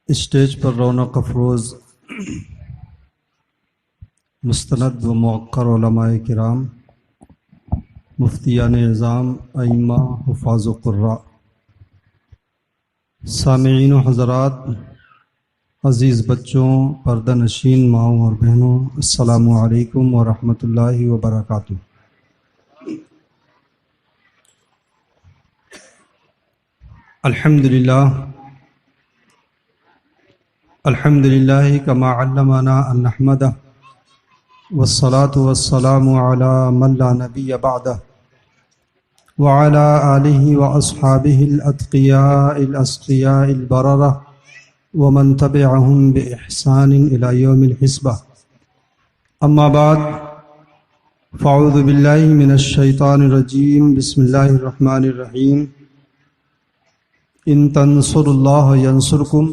Stage پر رونق افروز مستند و موقر علماء کرام، مفتیان اعظام، ائمہ، حفاظ و قراء، سامعین و حضرات، عزیز بچوں، پردہ نشین ماؤں اور بہنوں، السلام علیکم ورحمۃ اللہ وبرکاتہ۔ الحمد للہ کما علمنا ان نحمدہ والصلاة والسلام علی من لا نبی بعدہ وعلی آلہ واصحابہ الاتقیاء الاسقیاء البررہ ومن تبعہم بإحسان الی یوم الحسبہ، اما بعد فاعوذ باللہ من الشیطان الرجیم، بسم اللہ الرحمن الرحیم۔ ان تنصروا اللہ ینصرکم،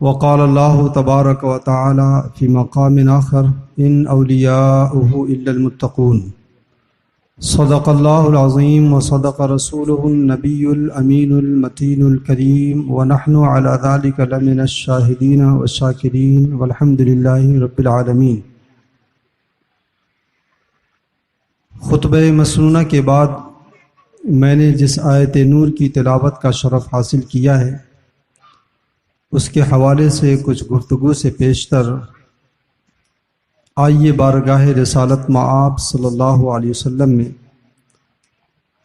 وقال اللہ تبارک و تعالی فی مقام آخر ان اولیاؤہ الا المتقون۔ صدق اللہ العظیم وصدق رسولہ النبی الامین المتین الکریم، ونحن علی ذلک لمن الشاہدین والشاکرین والحمد للہ رب العالمین۔ خطبہ مسنونہ کے بعد میں نے جس آیت نور کی تلاوت کا شرف حاصل کیا ہے، اس کے حوالے سے کچھ گفتگو سے پیشتر آئیے بارگاہ رسالت مآب صلی اللہ علیہ وسلم میں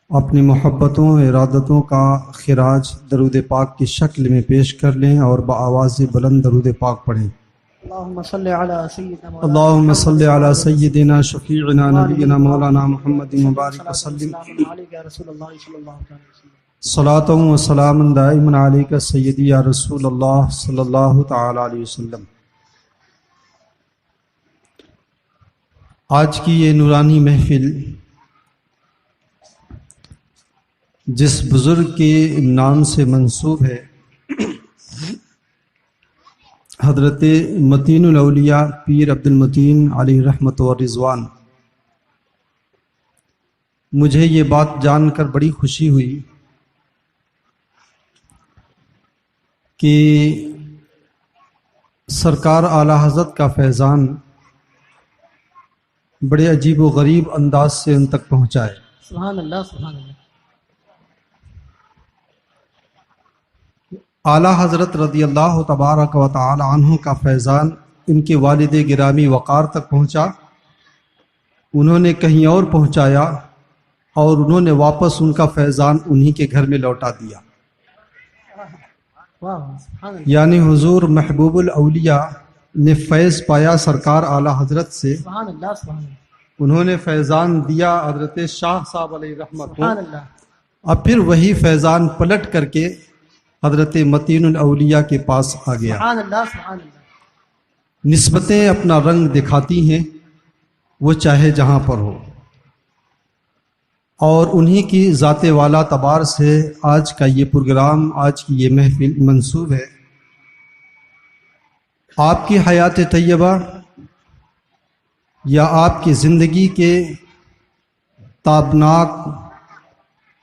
اپنی محبتوں ارادتوں کا خراج درود پاک کی شکل میں پیش کر لیں اور بآواز بلند درود پاک پڑھیں۔ اللہم صلی علی سیدنا شفیعنا نبینا مولانا محمد مبارک وسلم، صلاۃ و سلام دائما علیک سیدی یا رسول اللہ صلی اللہ تعالی علیہ وسلم۔ آج کی یہ نورانی محفل جس بزرگ کے نام سے منسوب ہے، حضرت متین الاولیاء پیر عبد المتین علیہ رحمت و رضوان، مجھے یہ بات جان کر بڑی خوشی ہوئی کہ سرکار اعلیٰ حضرت کا فیضان بڑے عجیب و غریب انداز سے ان تک پہنچا ہے۔ سبحان اللہ، سبحان اللہ۔ اعلیٰ حضرت رضی اللہ تبارک و تعالی عنہ کا فیضان ان کے والد گرامی وقار تک پہنچا، انہوں نے کہیں اور پہنچایا اور انہوں نے واپس ان کا فیضان انہی کے گھر میں لوٹا دیا۔ یعنی حضور محبوب الاولیاء نے فیض پایا سرکار اعلیٰ حضرت سے، سبحان اللہ، سبحان اللہ۔ انہوں نے فیضان دیا حضرت شاہ صاحب علیہ رحمت کو، سبحان اللہ۔ اب پھر وہی فیضان پلٹ کر کے حضرت متین الاولیاء کے پاس آ گیا۔ سبحان اللہ، سبحان اللہ۔ نسبتیں اپنا رنگ دکھاتی ہیں، وہ چاہے جہاں پر ہو، اور انہی کی ذات والا تبار سے آج کا یہ پروگرام، آج کی یہ محفل منسوب ہے۔ آپ کی حیات طیبہ یا آپ کی زندگی کے تابناک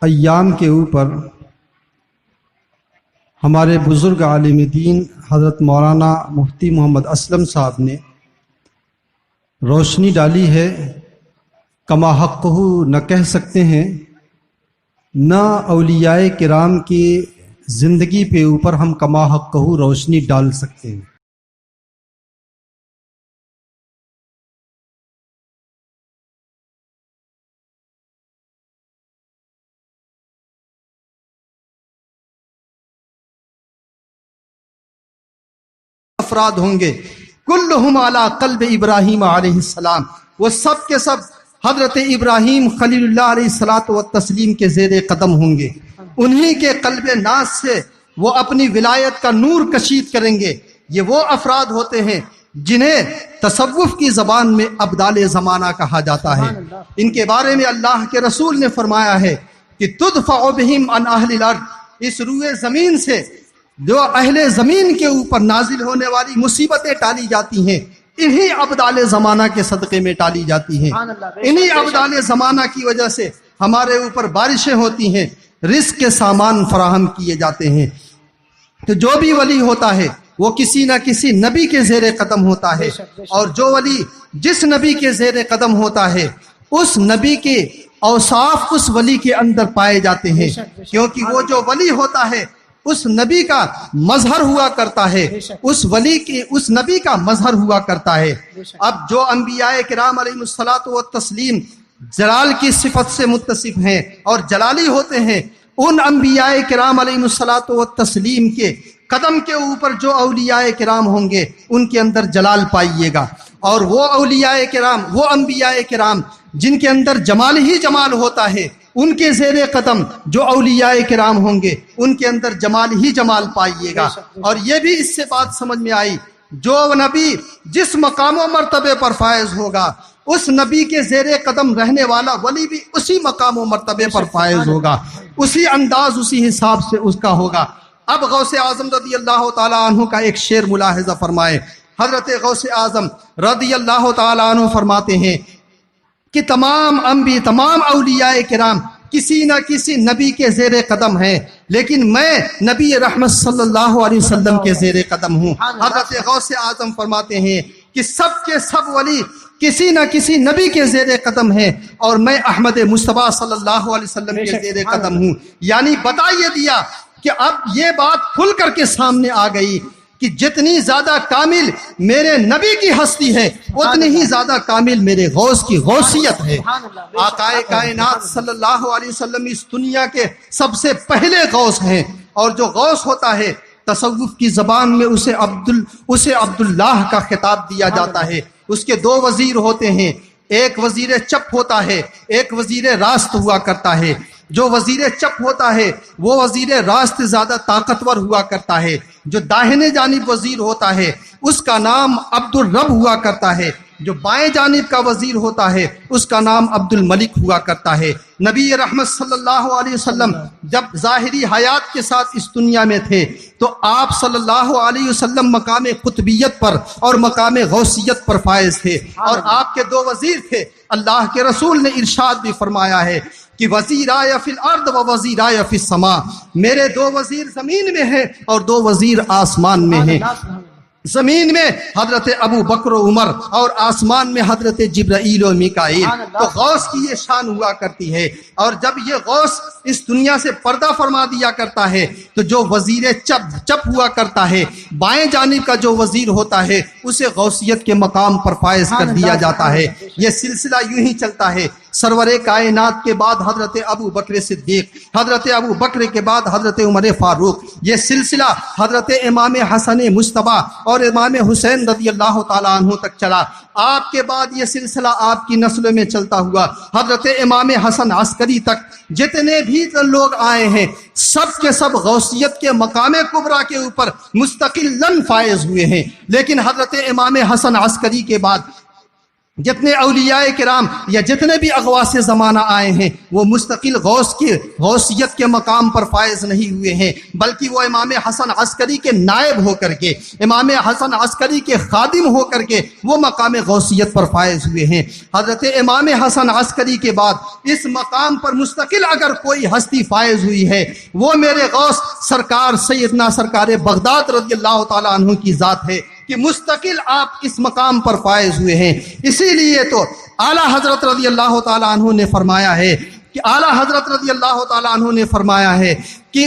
ایام کے اوپر ہمارے بزرگ عالم دین حضرت مولانا مفتی محمد اسلم صاحب نے روشنی ڈالی ہے۔ کما حقہ نہ کہہ سکتے ہیں، نہ اولیاء کرام کی زندگی پہ اوپر ہم کما حقہ روشنی ڈال سکتے ہیں۔ افراد ہوں گے، کلہم علی قلب ابراہیم علیہ السلام، وہ سب کے سب حضرت ابراہیم خلیل اللہ علیہ الصلوۃ والتسلیم کے زیر قدم ہوں گے، انہی کے قلب ناز سے وہ اپنی ولایت کا نور کشید کریں گے۔ یہ وہ افراد ہوتے ہیں جنہیں تصوف کی زبان میں ابدال زمانہ کہا جاتا ہے۔ ان کے بارے میں اللہ کے رسول نے فرمایا ہے کہ تدفع بہم عن اہل الارض، اس روئے زمین سے جو اہل زمین کے اوپر نازل ہونے والی مصیبتیں ٹالی جاتی ہیں، انہی ابدال زمانہ کے صدقے میں ٹالی جاتی ہیں۔ انہی ابدال زمانہ کی وجہ سے ہمارے اوپر بارشیں ہوتی ہیں، رزق کے سامان فراہم کیے جاتے ہیں۔ تو جو بھی ولی ہوتا ہے وہ کسی نہ کسی نبی کے زیر قدم ہوتا ہے، اور جو ولی جس نبی کے زیر قدم ہوتا ہے اس نبی کے اوصاف اس ولی کے اندر پائے جاتے ہیں، کیونکہ وہ جو ولی ہوتا ہے اس نبی کا مظہر ہوا کرتا ہے، اس ولی کے اس نبی کا مظہر ہوا کرتا ہے۔ اب جو انبیاء کرام علیہ الصلوۃ والتسلیم جلال کی صفت سے متصف ہیں اور جلالی ہوتے ہیں، ان انبیاء کرام علیہ الصلوۃ والتسلیم کے قدم کے اوپر جو اولیاء کرام ہوں گے ان کے اندر جلال پائیے گا، اور وہ اولیاء کرام، وہ انبیاء کرام جن کے اندر جمال ہی جمال ہوتا ہے، ان کے زیر قدم جو اولیاء کرام ہوں گے ان کے اندر جمال ہی جمال پائیے گا۔ اور یہ بھی اس سے بات سمجھ میں آئی، جو نبی جس مقام و مرتبے پر فائز ہوگا اس نبی کے زیر قدم رہنے والا ولی بھی اسی مقام و مرتبے پر فائز ہوگا، اسی انداز اسی حساب سے اس کا ہوگا۔ اب غوث اعظم رضی اللہ تعالیٰ عنہ کا ایک شعر ملاحظہ فرمائے۔ حضرت غوث اعظم رضی اللہ تعالیٰ عنہ فرماتے ہیں کہ تمام انبیاء، تمام اولیاء کرام کسی نہ کسی نبی کے زیر قدم ہیں، لیکن میں نبی رحمت صلی اللہ علیہ وسلم کے زیر قدم ہوں۔ حضرت غوث اعظم فرماتے ہیں کہ سب کے سب ولی کسی نہ کسی نبی کے زیر قدم ہیں، اور میں احمد مصطفیٰ صلی اللہ علیہ وسلم کے زیر قدم ہوں۔ یعنی بتا یہ دیا کہ اب یہ بات کھل کر کے سامنے آ گئی کہ جتنی زیادہ کامل میرے نبی کی ہستی ہے اتنی ہی زیادہ کامل میرے غوث کی غوثیت ہے۔ آقا کائنات صلی اللہ علیہ وسلم اس دنیا کے سب سے پہلے غوث ہیں، اور جو غوث ہوتا ہے تصوف کی زبان میں اسے عبداللہ کا خطاب دیا جاتا ہے۔ اس کے دو وزیر ہوتے ہیں، ایک وزیر چپ ہوتا ہے، ایک وزیر راست ہوا کرتا ہے۔ جو وزیر چپ ہوتا ہے وہ وزیر راست زیادہ طاقتور ہوا کرتا ہے، جو داہنے جانب وزیر ہوتا ہے اس کا نام عبد الرب ہوا کرتا ہے، جو بائیں جانب کا وزیر ہوتا ہے اس کا نام عبد الملک ہوا کرتا ہے۔ نبی رحمت صلی اللہ علیہ وسلم جب ظاہری حیات کے ساتھ اس دنیا میں تھے تو آپ صلی اللہ علیہ وسلم مقام قطبیت پر اور مقام غوثیت پر فائز تھے، اور آپ کے دو وزیر تھے۔ اللہ کے رسول نے ارشاد بھی فرمایا ہے کہ وزیرائے فی الارض و وزیرائے فی السماء، میرے دو وزیر زمین میں ہیں اور دو وزیر آسمان میں ہیں۔ زمین میں حضرت ابو بکر و عمر اور آسمان میں حضرت جبرائیل و میکائیل۔ تو غوث کی یہ شان ہوا کرتی ہے، اور جب یہ غوث اس دنیا سے پردہ فرما دیا کرتا ہے تو جو وزیر چپ ہوا کرتا ہے، بائیں جانب کا جو وزیر ہوتا ہے اسے غوثیت کے مقام پر فائز کر دیا جاتا ہے۔ یہ سلسلہ یوں ہی چلتا ہے۔ سرور کائنات کے بعد حضرت ابو بکر صدیق، حضرت ابو بکر کے بعد حضرت عمر فاروق، یہ سلسلہ حضرت امام حسن مصطفیٰ اور امام حسین رضی اللہ تعالیٰ عنہ تک چلا۔ آپ کے بعد یہ سلسلہ آپ کی نسلوں میں چلتا ہوا حضرت امام حسن عسکری تک جتنے بھی لوگ آئے ہیں سب کے سب غوثیت کے مقام کبریٰ کے اوپر مستقلاً فائز ہوئے ہیں، لیکن حضرت امام حسن عسکری کے بعد جتنے اولیاء کرام یا جتنے بھی اغواس زمانہ آئے ہیں وہ مستقل غوثیت کے مقام پر فائز نہیں ہوئے ہیں، بلکہ وہ امام حسن عسکری کے نائب ہو کر کے، امام حسن عسکری کے خادم ہو کر کے وہ مقام غوثیت پر فائز ہوئے ہیں۔ حضرت امام حسن عسکری کے بعد اس مقام پر مستقل اگر کوئی ہستی فائز ہوئی ہے وہ میرے غوث سرکار سیدنا سرکار بغداد رضی اللہ تعالیٰ عنہ کی ذات ہے کہ مستقل آپ اس مقام پر فائز ہوئے ہیں۔ اسی لیے تو اعلیٰ حضرت رضی اللہ تعالیٰ عنہ نے فرمایا ہے کہ اعلیٰ حضرت رضی اللہ تعالیٰ عنہ نے فرمایا ہے کہ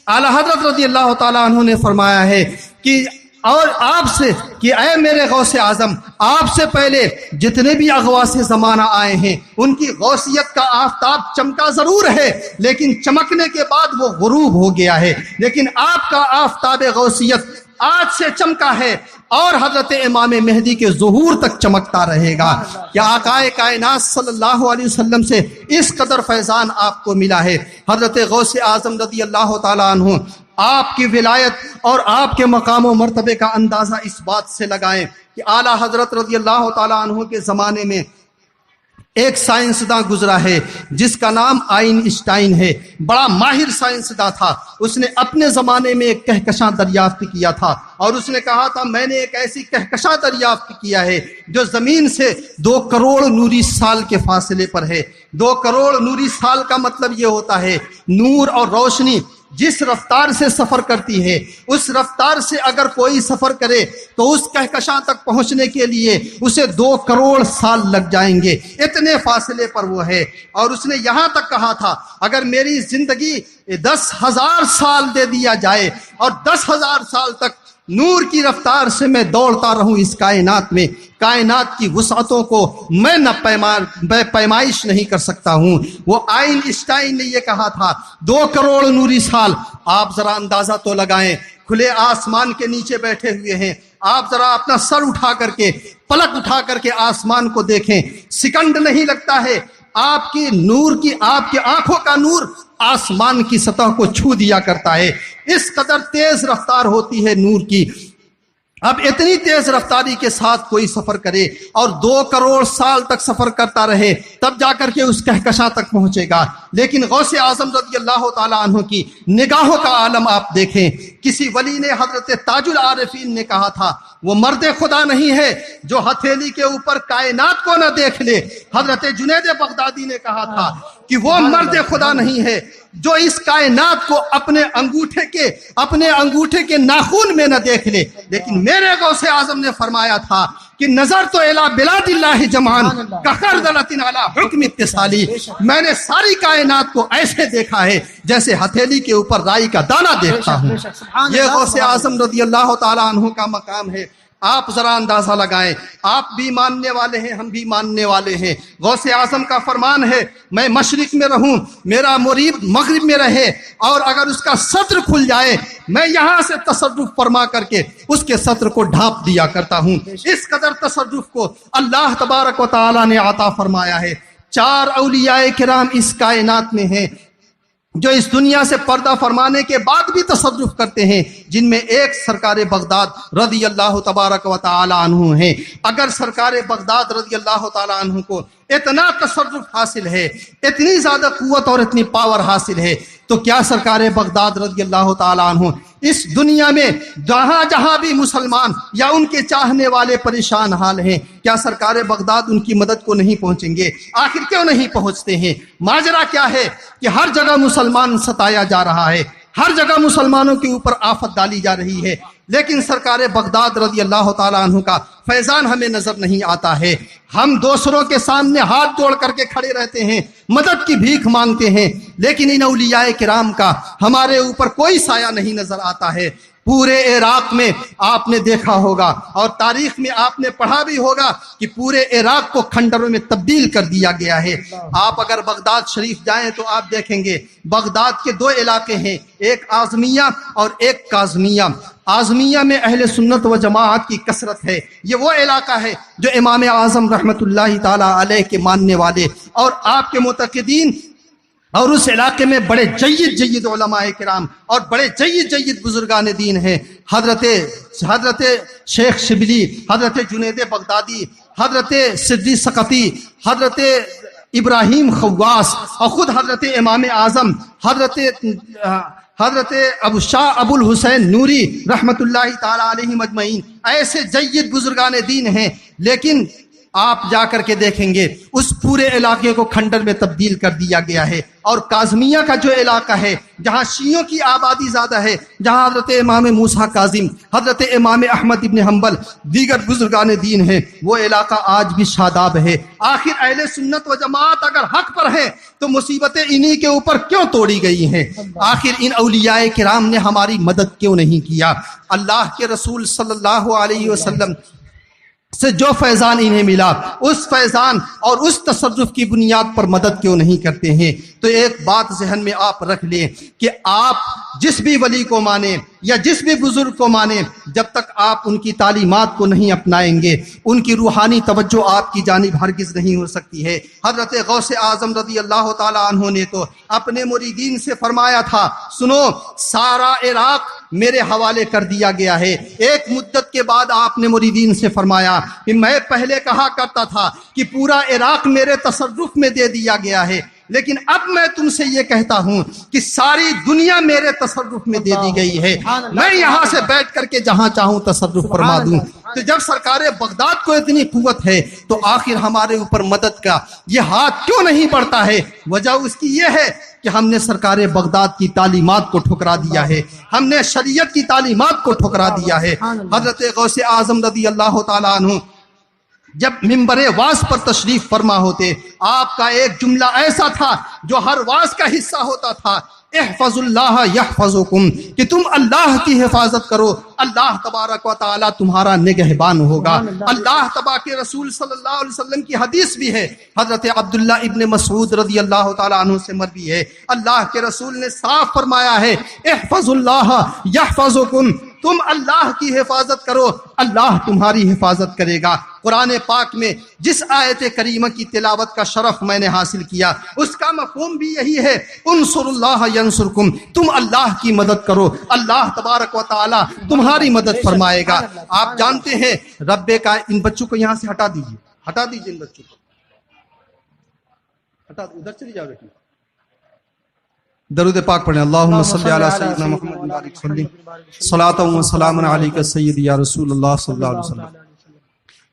اعلیٰ حضرت رضی اللہ تعالیٰ عنہ نے فرمایا ہے کہ اور آپ سے کہ اے میرے غوث اعظم، آپ سے پہلے جتنے بھی اغواس زمانہ آئے ہیں ان کی غوثیت کا آفتاب چمکا ضرور ہے لیکن چمکنے کے بعد وہ غروب ہو گیا ہے، لیکن آپ کا آفتاب غوثیت آج سے چمکا ہے اور حضرت امام مہدی کے ظہور تک چمکتا رہے گا۔ کیا آقا کائنات صلی اللہ علیہ وسلم سے اس قدر فیضان آپ کو ملا ہے۔ حضرت غوث اعظم رضی اللہ تعالیٰ عنہ آپ کی ولایت اور آپ کے مقام و مرتبے کا اندازہ اس بات سے لگائیں کہ اعلیٰ حضرت رضی اللہ تعالیٰ عنہ کے زمانے میں ایک سائنسداں گزرا ہے جس کا نام آئنسٹائن ہے، بڑا ماہر سائنسداں تھا۔ اس نے اپنے زمانے میں ایک کہکشاں دریافت کیا تھا اور اس نے کہا تھا میں نے ایک ایسی کہکشاں دریافت کیا ہے جو زمین سے 2 کروڑ نوری سال کے فاصلے پر ہے۔ 2 کروڑ نوری سال کا مطلب یہ ہوتا ہے نور اور روشنی جس رفتار سے سفر کرتی ہے اس رفتار سے اگر کوئی سفر کرے تو اس کہکشاں تک پہنچنے کے لیے اسے 2 کروڑ سال لگ جائیں گے، اتنے فاصلے پر وہ ہے۔ اور اس نے یہاں تک کہا تھا اگر میری زندگی 10,000 سال دے دیا جائے اور 10,000 سال تک نور کی رفتار سے میں دوڑتا رہوں اس کائنات میں، کائنات کی وسعتوں کو میں نہ پیمائش نہیں کر سکتا ہوں۔ وہ آئنسٹائن نے یہ کہا تھا 2 کروڑ نوری سال۔ آپ ذرا اندازہ تو لگائیں، کھلے آسمان کے نیچے بیٹھے ہوئے ہیں، آپ ذرا اپنا سر اٹھا کر کے پلک اٹھا کر کے آسمان کو دیکھیں، سیکنڈ نہیں لگتا ہے آپ کی آنکھوں کا نور آسمان کی سطح کو چھو دیا کرتا ہے، اس قدر تیز رفتار ہوتی ہے نور کی۔ اب اتنی تیز رفتاری کے ساتھ کوئی سفر کرے اور 2 کروڑ سال تک سفر کرتا رہے تب جا کر کے اس کہکشاں تک پہنچے گا۔ لیکن غوث اعظم رضی اللہ تعالیٰ عنہ کی نگاہوں کا عالم آپ دیکھیں۔ کسی ولی نے حضرت تاج العارفین نے کہا تھا وہ مرد خدا نہیں ہے جو ہتھیلی کے اوپر کائنات کو نہ دیکھ لے۔ حضرت جنید بغدادی نے کہا تھا کہ وہ مرد خدا نہیں ہے جو اس کائنات کو اپنے انگوٹھے کے ناخون میں نہ دیکھ لے۔ لیکن میرے غوث اعظم نے فرمایا تھا کہ نظر تو الی بلاد اللہ جمعان کخردلۃ علی حکم اتصالی، میں نے ساری کائنات کو ایسے دیکھا ہے جیسے ہتھیلی کے اوپر رائی کا دانہ دیکھتا ہوں۔ یہ غوث اعظم رضی اللہ تعالیٰ عنہ کا مقام ہے۔ آپ ذرا اندازہ لگائیں، آپ بھی ماننے والے ہیں، ہم بھی ماننے والے ہیں۔ غوث اعظم کا فرمان ہے میں مشرق میں رہوں، میرا مرید مغرب میں رہے، اور اگر اس کا صدر کھل جائے میں یہاں سے تصرف فرما کر کے اس کے صدر کو ڈھانپ دیا کرتا ہوں۔ اس قدر تصرف کو اللہ تبارک و تعالی نے عطا فرمایا ہے۔ 4 اولیاء کرام اس کائنات میں ہیں جو اس دنیا سے پردہ فرمانے کے بعد بھی تصرف کرتے ہیں، جن میں ایک سرکار بغداد رضی اللہ تبارک و تعالی عنہ ہیں۔ اگر سرکار بغداد رضی اللہ تعالی عنہ کو اتنا تصرف حاصل ہے، اتنی زیادہ قوت اور اتنی پاور حاصل ہے، تو کیا سرکار بغداد رضی اللہ تعالی عنہ اس دنیا میں جہاں جہاں بھی مسلمان یا ان کے چاہنے والے پریشان حال ہیں، کیا سرکار بغداد ان کی مدد کو نہیں پہنچیں گے؟ آخر کیوں نہیں پہنچتے ہیں؟ ماجرا کیا ہے کہ ہر جگہ مسلمان ستایا جا رہا ہے، ہر جگہ مسلمانوں کے اوپر آفت ڈالی جا رہی ہے، لیکن سرکار بغداد رضی اللہ تعالیٰ عنہ کا فیضان ہمیں نظر نہیں آتا ہے۔ ہم دوسروں کے سامنے ہاتھ جوڑ کر کے کھڑے رہتے ہیں، مدد کی بھیک مانگتے ہیں، لیکن ان اولیاء کرام کا ہمارے اوپر کوئی سایہ نہیں نظر آتا ہے۔ پورے عراق میں آپ نے دیکھا ہوگا اور تاریخ میں آپ نے پڑھا بھی ہوگا کہ پورے عراق کو کھنڈروں میں تبدیل کر دیا گیا ہے۔ آپ اگر بغداد شریف جائیں تو آپ دیکھیں گے بغداد کے 2 علاقے ہیں، ایک اعظمیہ اور ایک کاظمیہ۔ اعظمیہ میں اہل سنت و جماعت کی کثرت ہے، یہ وہ علاقہ ہے جو امام اعظم رحمۃ اللہ تعالی علیہ کے ماننے والے اور آپ کے معتقدین، اور اس علاقے میں بڑے جید علماء کرام اور بڑے جید بزرگان دین ہیں۔ حضرت شیخ شبلی، حضرت جنید بغدادی، حضرت صدی سقطی، حضرت ابراہیم خواص، اور خود حضرت امام اعظم حضرت ابو الحسین نوری رحمت اللہ تعالی علیہ مجمعین، ایسے جید بزرگان دین ہیں، لیکن آپ جا کر کے دیکھیں گے اس پورے علاقے کو کھنڈر میں تبدیل کر دیا گیا ہے۔ اور کاظمیہ کا جو علاقہ ہے جہاں شیعوں کی آبادی زیادہ ہے، جہاں حضرت امام موسیٰ کاظم، حضرت امام احمد ابن حنبل، دیگر بزرگان دین ہیں، وہ علاقہ آج بھی شاداب ہے۔ آخر اہل سنت و جماعت اگر حق پر ہیں تو مصیبتیں انہی کے اوپر کیوں توڑی گئی ہیں؟ آخر ان اولیاء کرام نے ہماری مدد کیوں نہیں کیا؟ اللہ کے رسول صلی اللہ علیہ وسلم سے جو فیضان انہیں ملا، اس فیضان اور اس تصرف کی بنیاد پر مدد کیوں نہیں کرتے ہیں؟ تو ایک بات ذہن میں آپ رکھ لیں کہ آپ جس بھی ولی کو مانیں یا جس بھی بزرگ کو مانیں، جب تک آپ ان کی تعلیمات کو نہیں اپنائیں گے ان کی روحانی توجہ آپ کی جانب ہرگز نہیں ہو سکتی ہے۔ حضرت غوث اعظم رضی اللہ تعالیٰ عنہ نے تو اپنے مریدین سے فرمایا تھا سنو سارا عراق میرے حوالے کر دیا گیا ہے۔ ایک مدت کے بعد آپ نے مریدین سے فرمایا کہ میں پہلے کہا کرتا تھا کہ پورا عراق میرے تصرف میں دے دیا گیا ہے، لیکن اب میں تم سے یہ کہتا ہوں کہ ساری دنیا میرے تصرف میں دے دی گئی ہے، میں یہاں سے بیٹھ کر کے جہاں چاہوں تصرف فرما دوں۔ تو جب سرکار بغداد کو اتنی قوت ہے تو آخر ہمارے اوپر مدد کا یہ ہاتھ کیوں نہیں بڑھتا ہے؟ وجہ اس کی یہ ہے کہ ہم نے سرکار بغداد کی تعلیمات کو ٹھکرا دیا ہے، ہم نے شریعت کی تعلیمات کو ٹھکرا دیا ہے۔ حضرت غوث اعظم رضی اللہ تعالیٰ عنہ جب ممبر واعظ پر تشریف فرما ہوتے، آپ کا ایک جملہ ایسا تھا جو ہر واعظ کا حصہ ہوتا تھا، احفظ اللہ یحفظکم، کہ تم اللہ کی حفاظت کرو، اللہ تبارک و تعالی تمہارا نگہبان ہوگا۔ اللہ تبارک کے رسول صلی اللہ علیہ وسلم کی حدیث بھی ہے، حضرت عبداللہ ابن مسعود رضی اللہ تعالی عنہ سے مروی ہے، اللہ کے رسول نے صاف فرمایا ہے احفظ اللہ یحفظکم، تم اللہ کی حفاظت کرو، اللہ تمہاری حفاظت کرے گا۔ قرآن پاک میں جس آیت کریمہ کی تلاوت کا شرف میں نے حاصل کیا اس کا مفہوم بھی یہی ہے، انصر اللہ ینصرکم، تم اللہ کی مدد کرو، اللہ تبارک و تعالی تمہاری مدد فرمائے گا۔ آپ جانتے ہیں رب کا، ان بچوں کو یہاں سے ہٹا دیجیے، ہٹا دیجیے ان بچوں کو، ہٹا، ادھر چلی جاؤ بیٹی۔ درود پاک پڑھیں، اللہم صلی علی سیدنا محمد مبارک صلی صلاۃ و سلام علیک سیدی یا رسول اللہ صلی اللہ علیہ وسلم۔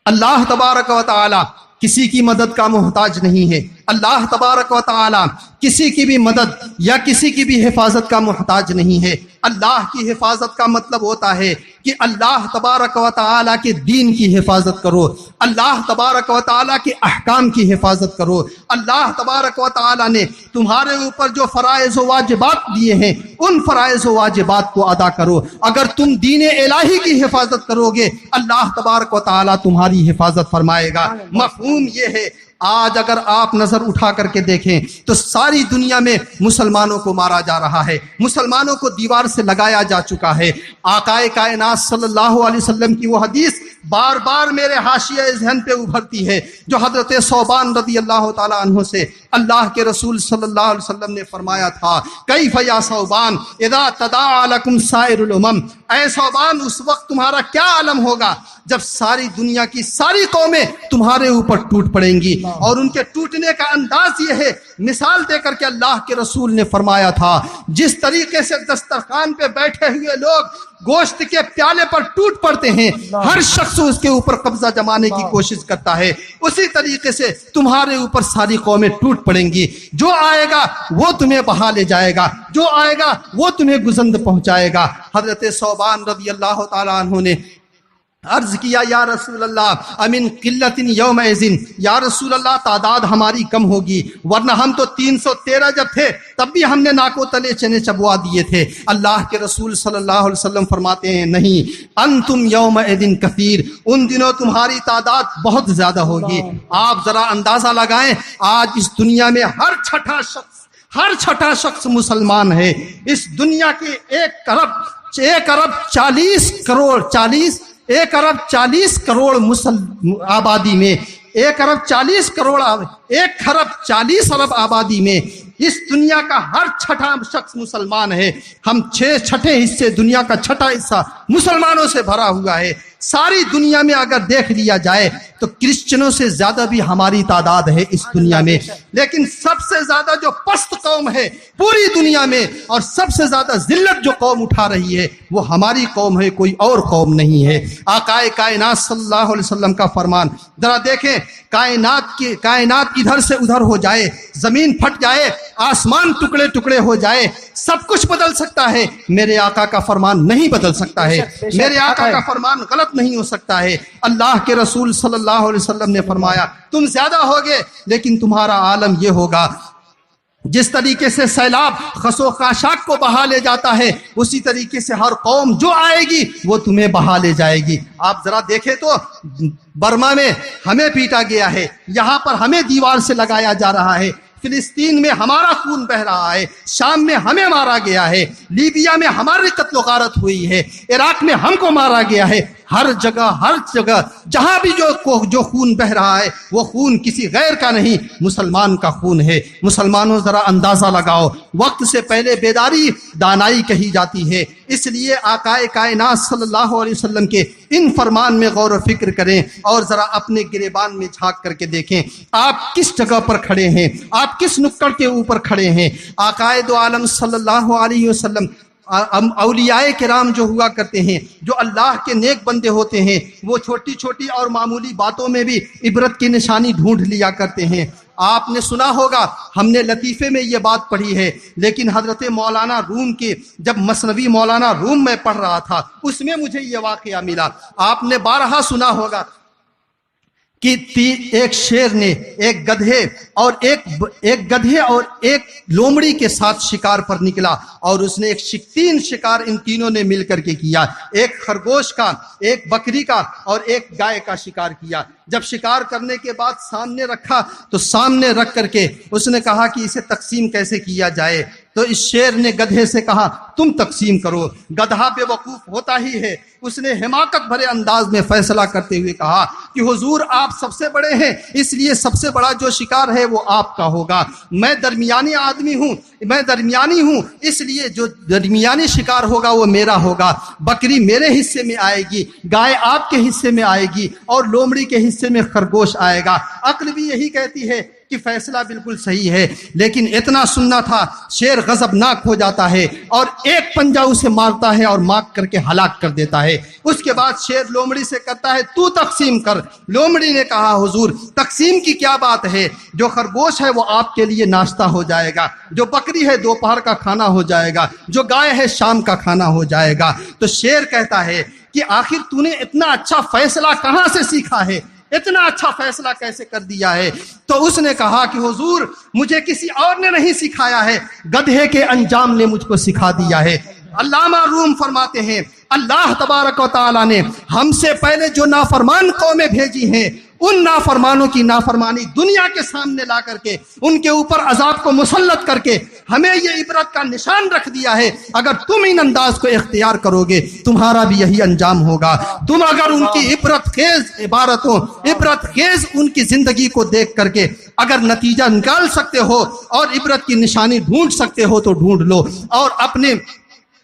اللہ تبارک و تعالی کسی کی مدد کا محتاج نہیں ہے، اللہ تبارک و تعالی کسی کی بھی مدد یا کسی کی بھی حفاظت کا محتاج نہیں ہے۔ اللہ کی حفاظت کا مطلب ہوتا ہے کہ اللہ تبارک و تعالی کے دین کی حفاظت کرو، اللہ تبارک و تعالی کے احکام کی حفاظت کرو، اللہ تبارک و تعالی نے تمہارے اوپر جو فرائض و واجبات دیے ہیں ان فرائض و واجبات کو ادا کرو۔ اگر تم دین الہی کی حفاظت کرو گے اللہ تبارک و تعالی تمہاری حفاظت فرمائے گا۔ مفہوم یہ ہے، آج اگر آپ نظر اٹھا کر کے دیکھیں تو ساری دنیا میں مسلمانوں کو مارا جا رہا ہے، مسلمانوں کو دیوار سے لگایا جا چکا ہے۔ آقائے کائنات صلی اللہ علیہ وسلم کی وہ حدیث بار بار میرے حاشیہ ذہن پہ ابھرتی ہے جو حضرت ثوبان رضی اللہ تعالیٰ عنہ سے اللہ کے رسول صلی اللہ علیہ وسلم نے فرمایا تھا، کیف یا ثوبان اذا تداعى لكم سائر الامم، اے ثوبان اس وقت تمہارا کیا عالم ہوگا جب ساری دنیا کی ساری قومیں تمہارے اوپر ٹوٹ پڑیں گی۔ اور ان کے ٹوٹنے کا انداز یہ ہے، مثال دے کر کے اللہ کے رسول نے فرمایا تھا جس طریقے سے دسترخوان پہ بیٹھے ہوئے لوگ گوشت کے پیالے پر ٹوٹ پڑتے ہیں، ہر شخص اس کے اوپر قبضہ جمانے کی کوشش کرتا ہے، اسی طریقے سے تمہارے اوپر ساری قومیں ٹوٹ پڑیں گی۔ جو آئے گا وہ تمہیں بہا لے جائے گا، جو آئے گا وہ تمہیں گزند پہنچائے گا۔ حضرت ثوبان رضی اللہ تعالیٰ عنہ نے عرض کیا یا رسول اللہ امن قلت یومئذ، یا رسول اللہ تعداد ہماری کم ہوگی، ورنہ ہم تو 313 جب تھے تب بھی ہم نے ناکو تلے چنے چبوا دیے تھے۔ اللہ کے رسول صلی اللہ علیہ وسلم فرماتے ہیں نہیں، انتم یومئذ کثیر، ان دنوں تمہاری تعداد بہت زیادہ ہوگی۔ آپ ذرا اندازہ لگائیں، آج اس دنیا میں ہر چھٹا شخص مسلمان ہے۔ اس دنیا کی 1 ارب 40 کروڑ آبادی میں 1 ارب 40 ارب آبادی میں اس دنیا کا ہر چھٹا شخص مسلمان ہے۔ ہم چھٹے حصے، دنیا کا چھٹا حصہ مسلمانوں سے بھرا ہوا ہے۔ ساری دنیا میں اگر دیکھ لیا جائے تو کرسچنوں سے زیادہ بھی ہماری تعداد ہے اس دنیا میں، لیکن سب سے زیادہ جو پست قوم ہے پوری دنیا میں اور سب سے زیادہ ذلت جو قوم اٹھا رہی ہے وہ ہماری قوم ہے، کوئی اور قوم نہیں ہے۔ آقائے کائنات صلی اللہ علیہ وسلم کا فرمان ذرا دیکھیں، کائنات ادھر سے ادھر ہو جائے، زمین پھٹ جائے، آسمان ٹکڑے ٹکڑے ہو جائے، سب کچھ بدل سکتا ہے، میرے آقا کا فرمان نہیں بدل سکتا ہے، میرے آقا کا فرمان غلط نہیں ہو سکتا ہے۔ اللہ کے رسول صلی اللہ علیہ وسلم نے فرمایا تم زیادہ ہوگے لیکن تمہارا عالم یہ ہوگا، جس طریقے سے سیلاب خس و خاشاک کو بہا لے جاتا ہے اسی طریقے سے ہر قوم جو آئے گی وہ تمہیں بہا لے جائے گی۔ آپ ذرا دیکھیں تو برما میں ہمیں پیٹا گیا ہے، یہاں پر ہمیں دیوار سے لگایا جا رہا ہے، فلسطین میں ہمارا خون بہ رہا ہے، شام میں ہمیں مارا گیا ہے، لیبیا میں ہماری قتل و غارت ہوئی ہے، عراق میں ہم کو مارا گیا ہے۔ ہر جگہ جہاں بھی جو خون بہ رہا ہے وہ خون کسی غیر کا نہیں، مسلمان کا خون ہے۔ مسلمانوں ذرا اندازہ لگاؤ، وقت سے پہلے بیداری دانائی کہی جاتی ہے، اس لیے آقائے کائنات صلی اللہ علیہ وسلم کے ان فرمان میں غور و فکر کریں اور ذرا اپنے گریبان میں جھانک کر کے دیکھیں آپ کس جگہ پر کھڑے ہیں، آپ کس نکڑ کے اوپر کھڑے ہیں۔ آقائے دو عالم صلی اللہ علیہ وسلم اولیاء کرام جو ہوا کرتے ہیں، جو اللہ کے نیک بندے ہوتے ہیں، وہ چھوٹی چھوٹی اور معمولی باتوں میں بھی عبرت کی نشانی ڈھونڈ لیا کرتے ہیں۔ آپ نے سنا ہوگا، ہم نے لطیفے میں یہ بات پڑھی ہے، لیکن حضرت مولانا روم کی جب مثنوی مولانا روم میں پڑھ رہا تھا، اس میں مجھے یہ واقعہ ملا۔ آپ نے بارہا سنا ہوگا کہ ایک شیر نے ایک گدھے اور ایک لومڑی کے ساتھ شکار پر نکلا، اور اس نے تین شکار ان تینوں نے مل کر کے کیا، ایک خرگوش کا، ایک بکری کا اور ایک گائے کا شکار کیا۔ جب شکار کرنے کے بعد سامنے رکھا تو سامنے رکھ کر کے اس نے کہا کہ اسے تقسیم کیسے کیا جائے، تو اس شیر نے گدھے سے کہا تم تقسیم کرو۔ گدھا بے وقوف ہوتا ہی ہے، اس نے حماقت بھرے انداز میں فیصلہ کرتے ہوئے کہا کہ حضور آپ سب سے بڑے ہیں، اس لیے سب سے بڑا جو شکار ہے وہ آپ کا ہوگا۔ میں درمیانی آدمی ہوں، میں درمیانی ہوں، اس لیے جو درمیانی شکار ہوگا وہ میرا ہوگا۔ بکری میرے حصے میں آئے گی، گائے آپ کے حصے میں آئے گی، اور لومڑی کے حصے میں خرگوش آئے گا۔ عقل بھی یہی کہتی ہے کہ فیصلہ بالکل صحیح ہے، لیکن اتنا سننا تھا، شیر غضبناک ہو جاتا ہے اور ایک پنجہ اسے مارتا ہے اور مار کر کے ہلاک کر دیتا ہے۔ اس کے بعد شیر لومڑی سے کہتا ہے تو تقسیم کر۔ لومڑی نے کہا حضور تقسیم کی کیا بات ہے، جو خرگوش ہے وہ آپ کے لیے ناشتہ ہو جائے گا، جو بکری ہے دوپہر کا کھانا ہو جائے گا، جو گائے ہے شام کا کھانا ہو جائے گا۔ تو شیر کہتا ہے کہ آخر تو نے اتنا اچھا فیصلہ کہاں سے سیکھا ہے، اتنا اچھا فیصلہ کیسے کر دیا ہے؟ تو اس نے کہا کہ حضور مجھے کسی اور نے نہیں سکھایا ہے، گدھے کے انجام نے مجھ کو سکھا دیا ہے۔ علامہ روم فرماتے ہیں اللہ تبارک و تعالیٰ نے ہم سے پہلے جو نافرمان قومیں بھیجی ہیں، ان نافرمانوں کی نافرمانی دنیا کے سامنے لا کر کے ان کے اوپر عذاب کو مسلط کر کے ہمیں یہ عبرت کا نشان رکھ دیا ہے۔ اگر تم ان انداز کو اختیار کرو گے تمہارا بھی یہی انجام ہوگا۔ تم اگر ان کی عبرت خیز عبارتوں، عبرت خیز ان کی زندگی کو دیکھ کر کے اگر نتیجہ نکال سکتے ہو اور عبرت کی نشانی ڈھونڈ سکتے ہو تو ڈھونڈ لو، اور اپنے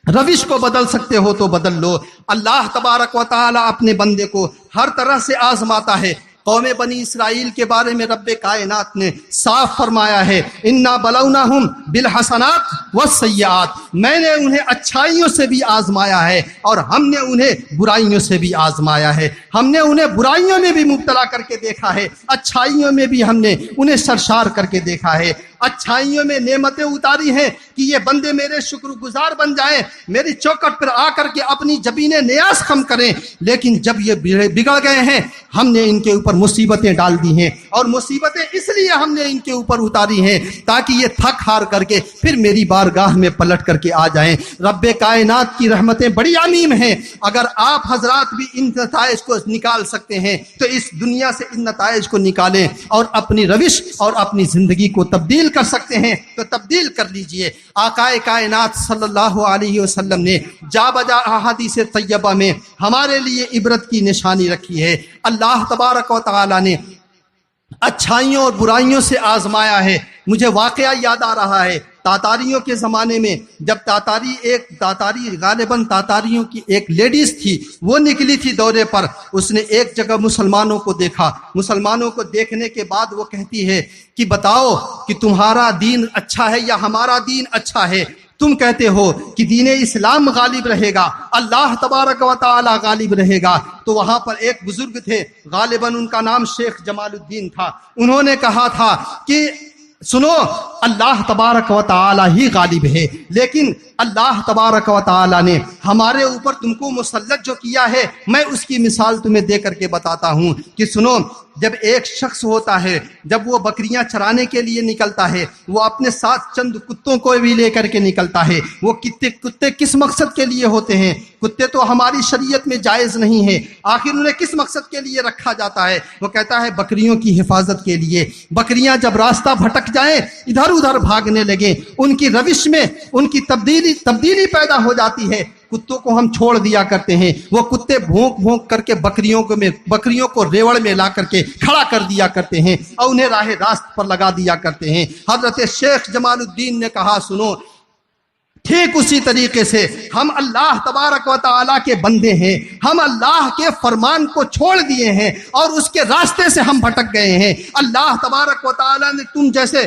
روش کو بدل سکتے ہو تو بدل لو۔ اللہ تبارک و تعالی اپنے بندے کو ہر طرح سے آزماتا ہے۔ قوم بنی اسرائیل کے بارے میں رب کائنات نے صاف فرمایا ہے انا بلوناہم بالحسنات والسیئات، میں نے انہیں اچھائیوں سے بھی آزمایا ہے اور ہم نے انہیں برائیوں سے بھی آزمایا ہے۔ ہم نے انہیں برائیوں میں بھی مبتلا کر کے دیکھا ہے، اچھائیوں میں بھی ہم نے انہیں سرشار کر کے دیکھا ہے۔ اچھائیوں میں نعمتیں اتاری ہیں کہ یہ بندے میرے شکر گزار بن جائیں، میری چوکٹ پر آ کر کے اپنی جبین نیاز خم کریں، لیکن جب یہ بگڑ گئے ہیں ہم نے ان کے اوپر مصیبتیں ڈال دی ہیں، اور مصیبتیں اس لیے ہم نے ان کے اوپر اتاری ہیں تاکہ یہ تھک ہار کر کے پھر میری بارگاہ میں پلٹ کر کے آ جائیں۔ رب کائنات کی رحمتیں بڑی عمیم ہیں، اگر آپ حضرات بھی ان نتائج کو نکال سکتے ہیں تو اس دنیا سے ان نتائج کو نکالیں اور اپنی روش اور اپنی زندگی کو تبدیل کر سکتے ہیں تو تبدیل کر لیجئے۔ آقا کائنات صلی اللہ علیہ وسلم نے جا بجا احادیث طیبہ میں ہمارے لیے عبرت کی نشانی رکھی ہے۔ اللہ تبارک و تعالی نے اچھائیوں اور برائیوں سے آزمایا ہے۔ مجھے واقعہ یاد آ رہا ہے تاتاریوں کے زمانے میں، جب غالباً تاتاریوں کی ایک لیڈیز تھی، وہ نکلی تھی دورے پر، اس نے ایک جگہ مسلمانوں کو دیکھا۔ مسلمانوں کو دیکھنے کے بعد وہ کہتی ہے کہ بتاؤ کہ تمہارا دین اچھا ہے یا ہمارا دین اچھا ہے؟ تم کہتے ہو کہ دین اسلام غالب رہے گا، اللہ تبارک و تعالی غالب رہے گا۔ تو وہاں پر ایک بزرگ تھے، غالباً ان کا نام شیخ جمال الدین تھا، انہوں نے کہا تھا کہ سنو اللہ تبارک و تعالی ہی غالب ہے، لیکن اللہ تبارک و تعالی نے ہمارے اوپر تم کو مسلط جو کیا ہے، میں اس کی مثال تمہیں دے کر کے بتاتا ہوں کہ سنو، جب ایک شخص ہوتا ہے، جب وہ بکریاں چرانے کے لیے نکلتا ہے، وہ اپنے ساتھ چند کتوں کو بھی لے کر کے نکلتا ہے۔ وہ کتے کس مقصد کے لیے ہوتے ہیں؟ کتے تو ہماری شریعت میں جائز نہیں ہے، آخر انہیں کس مقصد کے لیے رکھا جاتا ہے؟ وہ کہتا ہے بکریوں کی حفاظت کے لیے۔ بکریاں جب راستہ بھٹک جائیں، ادھر ادھر بھاگنے لگیں، ان کی روش میں ان کی تبدیلی پیدا ہو جاتی ہے، کتوں کو ہم چھوڑ دیا کرتے ہیں، وہ کتے بھونک بھونک کر کے بکریوں کو ریوڑ میں لا کر کے کھڑا کر دیا کرتے ہیں اور انہیں راہ راست پر لگا دیا کرتے ہیں۔ حضرت شیخ جمال الدین نے کہا سنو، ٹھیک اسی طریقے سے ہم اللہ تبارک و تعالیٰ کے بندے ہیں، ہم اللہ کے فرمان کو چھوڑ دیے ہیں اور اس کے راستے سے ہم بھٹک گئے ہیں۔ اللہ تبارک و تعالیٰ نے تم جیسے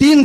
3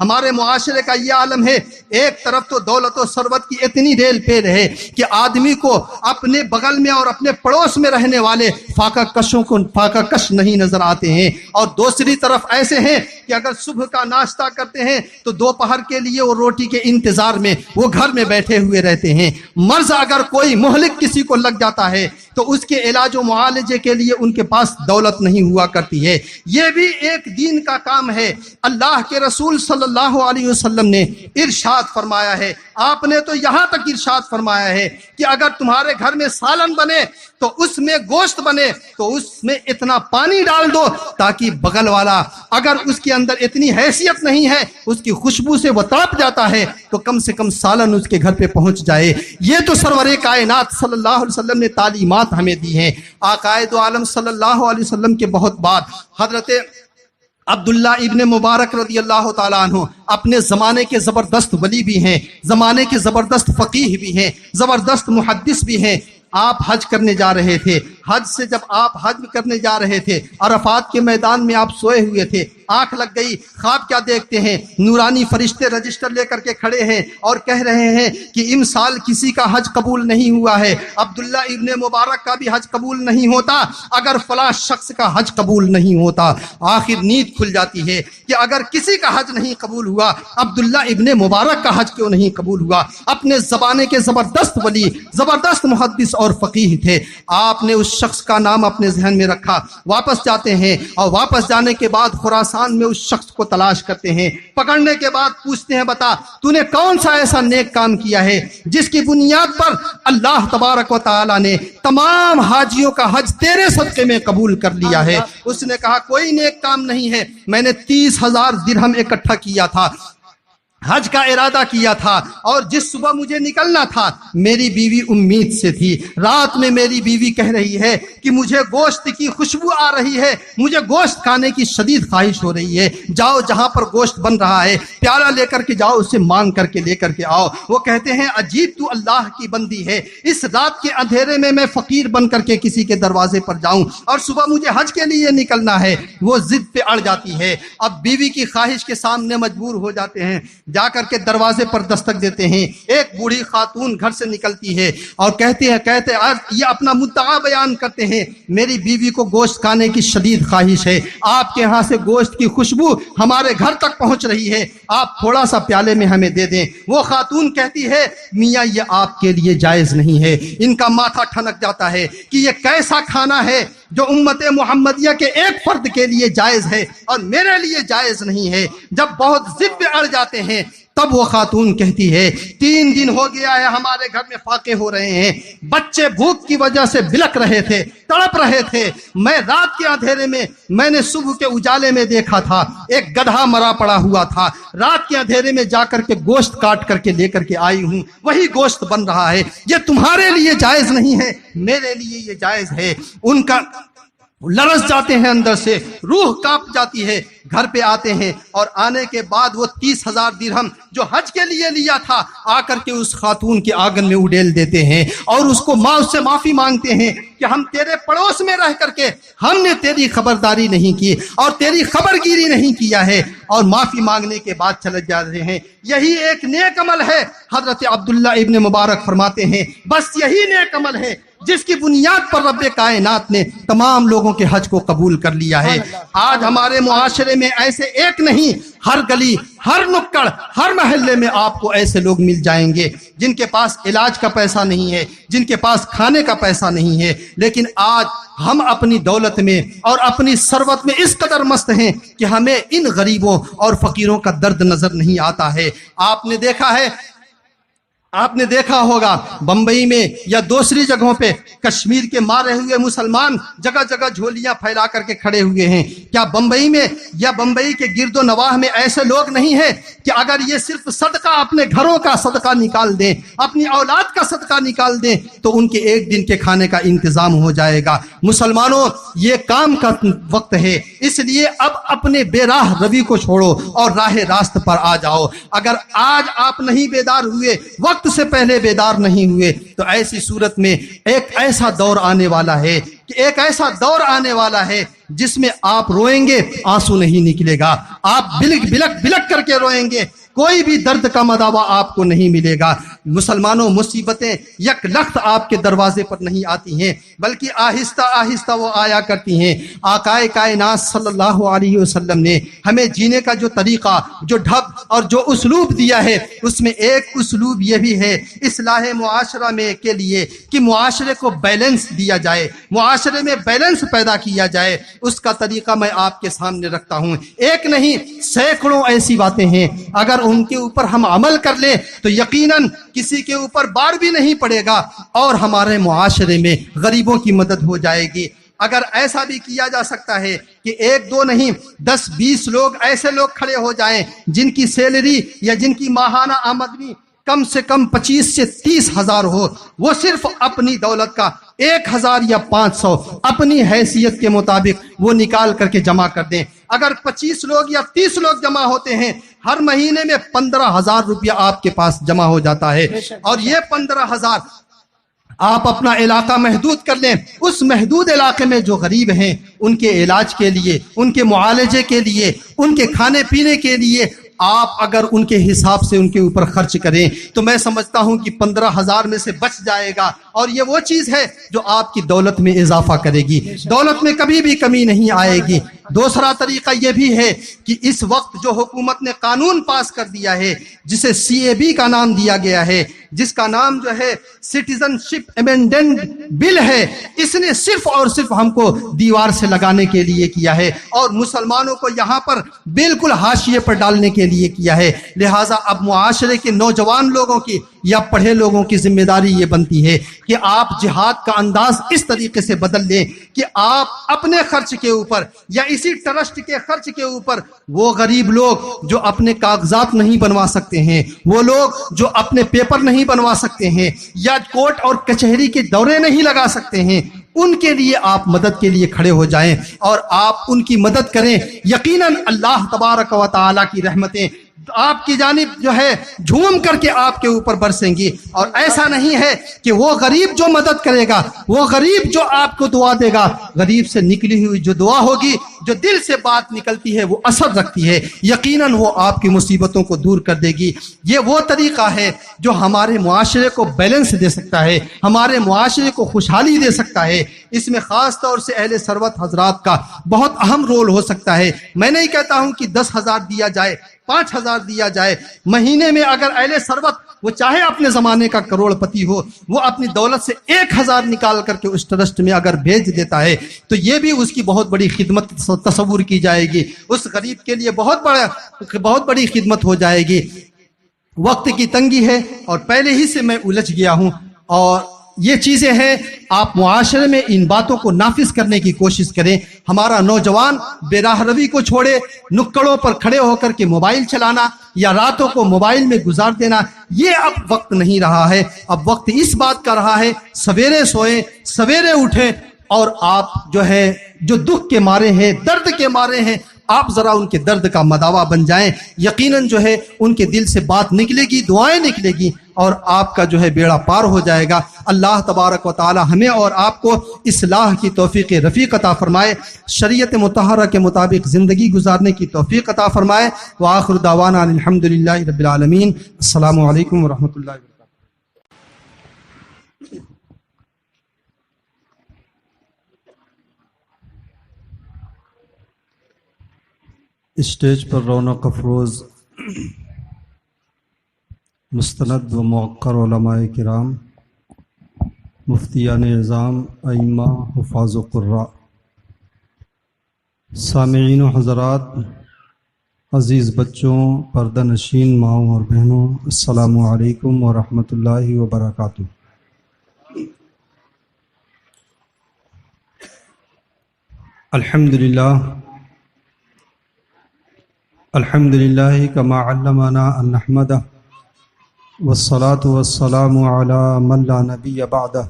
ہمارے معاشرے کا یہ عالم ہے، ایک طرف تو دولت و ثروت کی اتنی ریل پیر ہے کہ آدمی کو اپنے بغل میں اور اپنے پڑوس میں رہنے والے فاقہ کشوں کو فاقہ کش نہیں نظر آتے ہیں، اور دوسری طرف ایسے ہیں کہ اگر صبح کا ناشتہ کرتے ہیں تو دوپہر کے لیے وہ روٹی کے انتظار میں وہ گھر میں بیٹھے ہوئے رہتے ہیں۔ مرض اگر کوئی مہلک کسی کو لگ جاتا ہے تو اس کے علاج و معالجے کے لیے ان کے پاس دولت نہیں ہوا کرتی ہے۔ یہ بھی ایک دین کا کام ہے۔ اللہ کے رسول صلی اللہ علیہ وسلم نے ارشاد فرمایا ہے، آپ نے تو یہاں تک ارشاد فرمایا ہے کہ اگر تمہارے گھر میں سالن بنے تو اس میں گوشت بنے تو اس میں اتنا پانی ڈال دو تاکہ بغل والا اگر اس کے اندر اتنی حیثیت نہیں ہے، اس کی خوشبو سے وہ تڑپ جاتا ہے، تو کم سے کم سالن اس کے گھر پہ پہنچ جائے۔ یہ تو سرور کائنات صلی اللہ علیہ وسلم نے تعلیمات ہمیں دی ہیں۔ آقائد عالم صلی اللہ علیہ وسلم کے بہت بعد حضرت عبداللہ ابن مبارک رضی اللہ تعالیٰ عنہ اپنے زمانے کے زبردست ولی بھی ہیں، زمانے کے زبردست فقیہ بھی ہیں، زبردست محدث بھی ہیں۔ آپ حج کرنے جا رہے تھے، حج سے جب آپ حج کرنے جا رہے تھے، عرفات کے میدان میں آپ سوئے ہوئے تھے، آنکھ لگ گئی، خواب کیا دیکھتے ہیں؟ نورانی فرشتے رجسٹر لے کر کے کھڑے ہیں اور کہہ رہے ہیں کہ امسال کسی کا حج قبول نہیں ہوا ہے، عبداللہ ابن مبارک کا بھی حج قبول نہیں ہوتا اگر فلاں شخص کا حج قبول نہیں ہوتا۔ آخر نیند کھل جاتی ہے کہ اگر کسی کا حج نہیں قبول ہوا، عبداللہ ابن مبارک کا حج کیوں نہیں قبول ہوا؟ اپنے زمانے کے زبردست ولی، زبردست محدث اور فقیہ تھے۔ آپ نے اس شخص کا نام اپنے ذہن میں رکھا، واپس جاتے ہیں اور واپس جانے کے بعد خراسان میں اس شخص کو تلاش کرتے ہیں، پکڑنے کے بعد پوچھتے ہیں بتا تو نے کون سا ایسا نیک کام کیا ہے جس کی بنیاد پر اللہ تبارک و تعالی نے تمام حاجیوں کا حج تیرے صدقے میں قبول کر لیا ہے؟ اس نے کہا کوئی نیک کام نہیں ہے، میں نے 30,000 درہم اکٹھا کیا تھا، حج کا ارادہ کیا تھا، اور جس صبح مجھے نکلنا تھا میری بیوی امید سے تھی، رات میں میری بیوی کہہ رہی ہے کہ مجھے گوشت کی خوشبو آ رہی ہے، مجھے گوشت کھانے کی شدید خواہش ہو رہی ہے، جاؤ جہاں پر گوشت بن رہا ہے پیالہ لے کر کے جاؤ، اسے مانگ کر کے لے کر کے آؤ۔ وہ کہتے ہیں عجیب تو اللہ کی بندی ہے، اس رات کے اندھیرے میں فقیر بن کر کے کسی کے دروازے پر جاؤں اور صبح مجھے حج کے لیے نکلنا ہے۔ وہ ضد پہ اڑ جاتی ہے، اب بیوی کی خواہش کے سامنے مجبور ہو جاتے ہیں، جا کر کے دروازے پر دستک دیتے ہیں۔ ایک بوڑھی خاتون گھر سے نکلتی ہے اور کہتے یہ اپنا مدعا بیان کرتے ہیں، میری بیوی کو گوشت کھانے کی شدید خواہش ہے، آپ کے ہاں سے گوشت کی خوشبو ہمارے گھر تک پہنچ رہی ہے، آپ تھوڑا سا پیالے میں ہمیں دے دیں۔ وہ خاتون کہتی ہے میاں یہ آپ کے لیے جائز نہیں ہے۔ ان کا ماتھا ٹھنک جاتا ہے کہ یہ کیسا کھانا ہے جو امت محمدیہ کے ایک فرد کے لیے جائز ہے اور میرے لیے جائز نہیں ہے۔ جب بہت ضد پہ اڑ جاتے ہیں تب وہ خاتون کہتی ہے 3 دن ہو گیا ہے ہمارے گھر میں فاقے ہو رہے ہیں، بچے بھوک کی وجہ سے بلک رہے تھے، تڑپ رہے تھے، میں رات کے اندھیرے میں نے صبح کے اجالے میں دیکھا تھا ایک گدھا مرا پڑا ہوا تھا، رات کے اندھیرے میں جا کر کے گوشت کاٹ کر کے لے کر کے آئی ہوں، وہی گوشت بن رہا ہے، یہ تمہارے لیے جائز نہیں ہے، میرے لیے یہ جائز ہے۔ ان کا لرز جاتے ہیں، اندر سے روح کانپ جاتی ہے، گھر پہ آتے ہیں اور آنے کے بعد وہ 30,000 درہم جو حج کے لیے لیا تھا آ کر کے اس خاتون کے آنگن میں اڈیل دیتے ہیں اور اس سے معافی مانگتے ہیں کہ ہم تیرے پڑوس میں رہ کر کے ہم نے تیری خبرداری نہیں کی اور تیری خبرگیری نہیں کیا ہے، اور معافی مانگنے کے بعد چلے جاتے ہیں۔ یہی ایک نیک عمل ہے۔ حضرت عبداللہ ابن مبارک فرماتے ہیں بس یہی نیک عمل ہے جس کی بنیاد پر رب کائنات نے تمام لوگوں کے حج کو قبول کر لیا ہے۔ آج ہمارے معاشرے میں ایسے ایک نہیں، ہر گلی، ہر نکڑ، ہر محلے میں آپ کو ایسے لوگ مل جائیں گے جن کے پاس علاج کا پیسہ نہیں ہے، جن کے پاس کھانے کا پیسہ نہیں ہے، لیکن آج ہم اپنی دولت میں اور اپنی ثروت میں اس قدر مست ہیں کہ ہمیں ان غریبوں اور فقیروں کا درد نظر نہیں آتا ہے۔ آپ نے دیکھا ہوگا بمبئی میں یا دوسری جگہوں پہ کشمیر کے مارے ہوئے مسلمان جگہ جگہ جھولیاں پھیلا کر کے کھڑے ہوئے ہیں۔ کیا بمبئی میں یا بمبئی کے گرد و نواح میں ایسے لوگ نہیں ہیں کہ اگر یہ صرف صدقہ اپنے گھروں کا صدقہ نکال دیں، اپنی اولاد کا صدقہ نکال دیں تو ان کے ایک دن کے کھانے کا انتظام ہو جائے گا؟ مسلمانوں، یہ کام کا وقت ہے، اس لیے اب اپنے بے راہ روی کو چھوڑو اور راہ راست پر آ جاؤ۔ اگر آج آپ نہیں بیدار ہوئے، وقت وقت سے پہلے بیدار نہیں ہوئے تو ایسی صورت میں ایک ایسا دور آنے والا ہے کہ ایک ایسا دور آنے والا ہے جس میں آپ روئیں گے آنسو نہیں نکلے گا، آپ بلک بلک بلک کر کے روئیں گے، کوئی بھی درد کا مداوا آپ کو نہیں ملے گا۔ مسلمانوں، مصیبتیں یک لخت آپ کے دروازے پر نہیں آتی ہیں بلکہ آہستہ آہستہ وہ آیا کرتی ہیں۔ آقائے کائنات صلی اللہ علیہ وسلم نے ہمیں جینے کا جو طریقہ، جو ڈھب اور جو اسلوب دیا ہے، اس میں ایک اسلوب یہ بھی ہے اصلاح معاشرہ میں کے لیے کہ معاشرے کو بیلنس دیا جائے، معاشرے میں بیلنس پیدا کیا جائے۔ اس کا طریقہ میں آپ کے سامنے رکھتا ہوں، ایک نہیں سینکڑوں ایسی باتیں ہیں، اگر ان کے اوپر ہم عمل کر لیں تو یقیناً کسی کے اوپر بار بھی نہیں پڑے گا اور ہمارے معاشرے میں غریبوں کی مدد ہو جائے گی۔ اگر ایسا بھی کیا جا سکتا ہے کہ ایک دو نہیں 10-20 لوگ ایسے لوگ کھڑے ہو جائیں جن کی سیلری یا جن کی ماہانہ آمدنی کم سے کم 25 سے 30 ہزار ہو، وہ صرف اپنی دولت کا 1000 یا 500 اپنی حیثیت کے مطابق وہ نکال کر کے جمع کر دیں۔ اگر 25 لوگ یا 30 لوگ جمع ہوتے ہیں، ہر مہینے میں 15,000 روپیہ آپ کے پاس جمع ہو جاتا ہے، اور یہ 15,000 آپ اپنا علاقہ محدود کر لیں، اس محدود علاقے میں جو غریب ہیں ان کے علاج کے لیے، ان کے معالجے کے لیے، ان کے کھانے پینے کے لیے آپ اگر ان کے حساب سے ان کے اوپر خرچ کریں تو میں سمجھتا ہوں کہ 15,000 میں سے بچ جائے گا، اور یہ وہ چیز ہے جو آپ کی دولت میں اضافہ کرے گی، دولت میں کبھی بھی کمی نہیں آئے گی۔ دوسرا طریقہ یہ بھی ہے کہ اس وقت جو حکومت نے قانون پاس کر دیا ہے جسے CAB کا نام دیا گیا ہے، جس کا نام جو ہے سٹیزن شپ امینڈمنٹ بل ہے، اس نے صرف اور صرف ہم کو دیوار سے لگانے کے لیے کیا ہے اور مسلمانوں کو یہاں پر بالکل حاشیے پر ڈالنے کے لیے کیا ہے۔ لہٰذا اب معاشرے کے نوجوان لوگوں کی یا پڑھے لوگوں کی ذمہ داری یہ بنتی ہے کہ آپ جہاد کا انداز اس طریقے سے بدل لیں کہ آپ اپنے خرچ کے اوپر یا اسی ٹرسٹ کے خرچ کے اوپر وہ غریب لوگ جو اپنے کاغذات نہیں بنوا سکتے ہیں، وہ لوگ جو اپنے پیپر نہیں بنوا سکتے ہیں یا کورٹ اور کچہری کے دورے نہیں لگا سکتے ہیں، ان کے لیے آپ مدد کے لیے کھڑے ہو جائیں اور آپ ان کی مدد کریں۔ یقیناً اللہ تبارک و تعالیٰ کی رحمتیں آپ کی جانب جو ہے جھوم کر کے آپ کے اوپر برسیں گی، اور ایسا نہیں ہے کہ وہ غریب جو مدد کرے گا، وہ غریب جو آپ کو دعا دے گا، غریب سے نکلی ہوئی جو دعا ہوگی، جو دل سے بات نکلتی ہے وہ اثر رکھتی ہے، یقیناً وہ آپ کی مصیبتوں کو دور کر دے گی۔ یہ وہ طریقہ ہے جو ہمارے معاشرے کو بیلنس دے سکتا ہے، ہمارے معاشرے کو خوشحالی دے سکتا ہے۔ اس میں خاص طور سے اہل ثروت حضرات کا بہت اہم رول ہو سکتا ہے۔ میں نہیں کہتا ہوں کہ 10,000 دیا جائے، 5,000 دیا جائے، مہینے میں اگر اہل ثروت وہ چاہے اپنے زمانے کا کروڑ پتی ہو، وہ اپنی دولت سے 1,000 نکال کر کے اس ٹرسٹ میں اگر بھیج دیتا ہے تو یہ بھی اس کی بہت بڑی خدمت تصور کی جائے گی، اس غریب کے لیے بہت بڑی خدمت ہو جائے گی۔ وقت کی تنگی ہے اور پہلے ہی سے میں الجھ گیا ہوں، اور یہ چیزیں ہیں، آپ معاشرے میں ان باتوں کو نافذ کرنے کی کوشش کریں۔ ہمارا نوجوان بے راہ روی کو چھوڑے، نکڑوں پر کھڑے ہو کر کے موبائل چلانا یا راتوں کو موبائل میں گزار دینا، یہ اب وقت نہیں رہا ہے۔ اب وقت اس بات کا رہا ہے سویرے سوئیں، سویرے اٹھیں، اور آپ جو ہے جو دکھ کے مارے ہیں، درد کے مارے ہیں، آپ ذرا ان کے درد کا مداوا بن جائیں۔ یقیناً جو ہے ان کے دل سے بات نکلے گی، دعائیں نکلے گی، اور آپ کا جو ہے بیڑا پار ہو جائے گا۔ اللہ تبارک و تعالی ہمیں اور آپ کو اصلاح کی توفیق رفیق عطا فرمائے، شریعت مطہرہ کے مطابق زندگی گزارنے کی توفیق عطا فرمائے۔ وآخر دعوانا الحمدللہ رب العالمین۔ السلام علیکم ورحمۃ اللہ وبرکاتہ۔ اسٹیج پر رونق افروز مستند و موقر علماء کرام، مفتیان اعظام، ائمہ، حفاظ و قراء، سامعین و حضرات، عزیز بچوں، پردہ نشین ماؤں اور بہنوں، السلام علیکم ورحمۃ اللہ وبرکاتہ۔ الحمد للہ کما علمنا ان نحمدہ والصلاة والسلام على من لا نبی بعدہ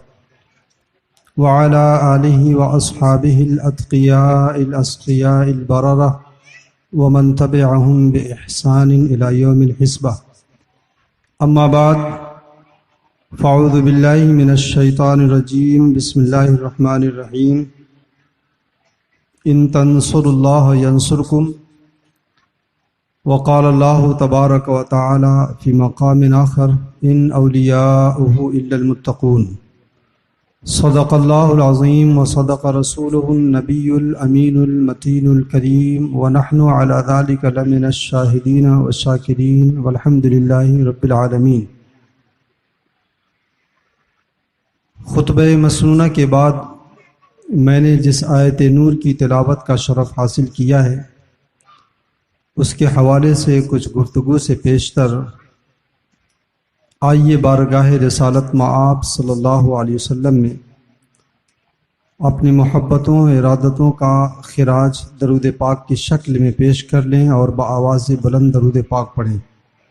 وعلى آلہ واصحابہ الاتقیاء الاسقیاء البررہ ومن تبعهم بإحسان الى یوم الحسبہ۔ اما بعد، فاعوذ باللہ من الشیطان الرجیم بسم اللہ الرحمن الرحیم ان تنصروا اللہ ینصرکم وقال اللہ تبارک و تعالی فی مقام آخر ان اولیاؤہ الا المتقون صدق اللہ العظیم وصدق رسولہ النبی الامین المتین الکریم ونحن علی ذلک لمن الشاہدین والشاکرین والحمد للہ رب العالمین۔ خطبہ مسنونہ کے بعد میں نے جس آیت نور کی تلاوت کا شرف حاصل کیا ہے اس کے حوالے سے کچھ گفتگو سے پیشتر آئیے بارگاہ رسالت مآب صلی اللہ علیہ وسلم میں اپنی محبتوں ارادتوں کا خراج درود پاک کی شکل میں پیش کر لیں اور بآواز بلند درود پاک پڑھیں۔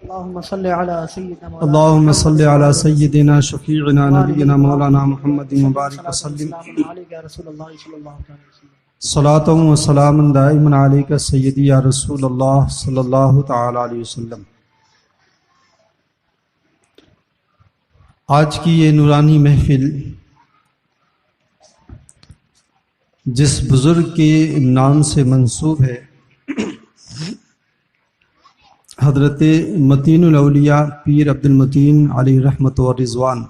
اللهم صل على سيدنا مولانا اللهم صل على سيدنا شفيعنا نبينا مولانا محمد مبارك وسلم عليك يا رسول الله صلى الله عليه وسلم صلاة وسلام دائما عليك سيدي يا رسول الله صلى الله تعالى عليه وسلم۔ آج کی یہ نورانی محفل جس بزرگ کے نام سے منسوب ہے، حضرت متین الاولیاء پیر عبد المتین علیہ رحمت و رضوان،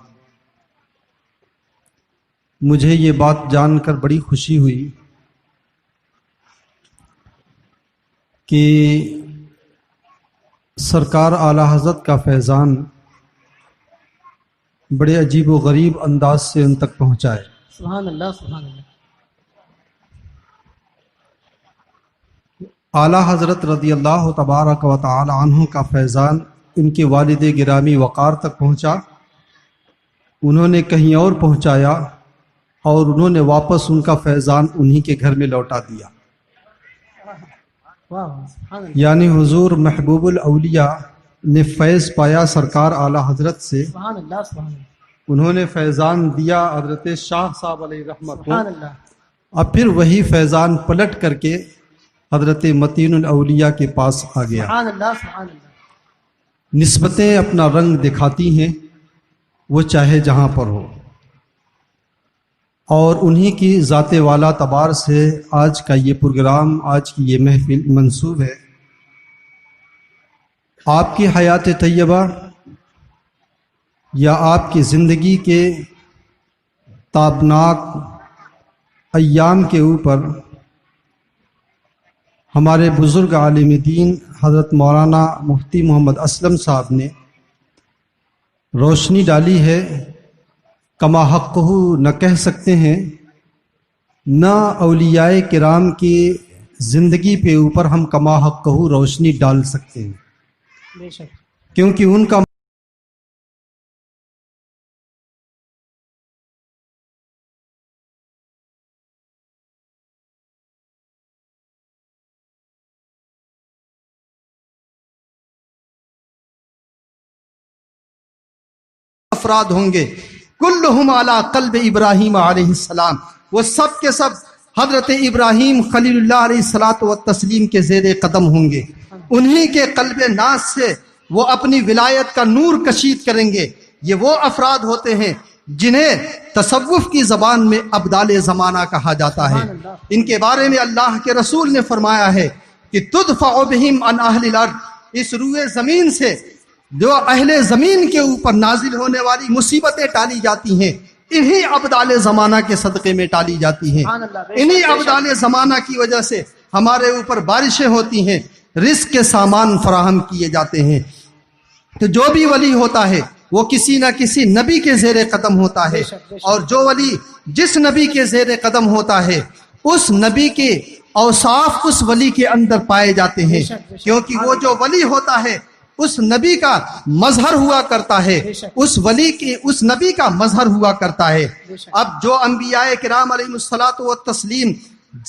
مجھے یہ بات جان کر بڑی خوشی ہوئی کہ سرکار اعلیٰ حضرت کا فیضان بڑے عجیب و غریب انداز سے ان تک پہنچا ہے۔ سبحان اللہ سبحان اللہ۔ اعلیٰ حضرت رضی اللہ تبارک و تعالی عنہ کا فیضان ان کے والد گرامی وقار تک پہنچا، انہوں نے کہیں اور پہنچایا اور انہوں نے واپس ان کا فیضان انہی کے گھر میں لوٹا دیا۔ واہ سبحان اللہ یعنی حضور محبوب الاولیاء نے فیض پایا سرکار اعلیٰ حضرت سے، سبحان اللہ سبحان اللہ انہوں نے فیضان دیا حضرت شاہ صاحب علیہ رحمت کو، سبحان اللہ اب پھر وہی فیضان پلٹ کر کے حضرت متین الاولیاء کے پاس آ گیا۔ سبحان اللہ سبحان اللہ۔ نسبتیں اپنا رنگ دکھاتی ہیں، وہ چاہے جہاں پر ہو، اور انہی کی ذات والا تبار سے آج کا یہ پروگرام، آج کی یہ محفل منسوب ہے۔ آپ کی حیات طیبہ یا آپ کی زندگی کے تابناک ایام کے اوپر ہمارے بزرگ عالم دین حضرت مولانا مفتی محمد اسلم صاحب نے روشنی ڈالی ہے، کما حقہ نہ کہہ سکتے ہیں، نہ اولیاء کرام کی زندگی پہ اوپر ہم کما حقہ روشنی ڈال سکتے ہیں، بے شک کیونکہ ان کا افراد ہوں گے، کلہم علی قلب ابراہیم علیہ السلام، وہ سب کے سب حضرت ابراہیم خلیل اللہ علیہ الصلوۃ والتسلیم کے زیر قدم ہوں گے، انہی کے قلب ناز سے وہ اپنی ولایت کا نور کشید کریں گے۔ یہ وہ افراد ہوتے ہیں جنہیں تصوف کی زبان میں ابدال زمانہ کہا جاتا ہے۔ ان کے بارے میں اللہ کے رسول نے فرمایا ہے کہ تدفع بہم عن اہل الارض، اس روئے زمین سے جو اہل زمین کے اوپر نازل ہونے والی مصیبتیں ٹالی جاتی ہیں، انہی ابدال زمانہ کے صدقے میں ٹالی جاتی ہیں، انہی ابدال زمانہ کی وجہ سے ہمارے اوپر بارشیں ہوتی ہیں، رزق کے سامان فراہم کیے جاتے ہیں۔ تو جو بھی ولی ہوتا ہے وہ کسی نہ کسی نبی کے زیر قدم ہوتا ہے، اور جو ولی جس نبی کے زیر قدم ہوتا ہے اس نبی کے اوصاف اس ولی کے اندر پائے جاتے ہیں، کیونکہ وہ جو ولی ہوتا ہے اس نبی کا مظہر ہوا کرتا ہے، اس ولی کے اس نبی کا مظہر ہوا کرتا ہے۔ اب جو انبیاء کرام علیہ الصلوۃ والتسلیم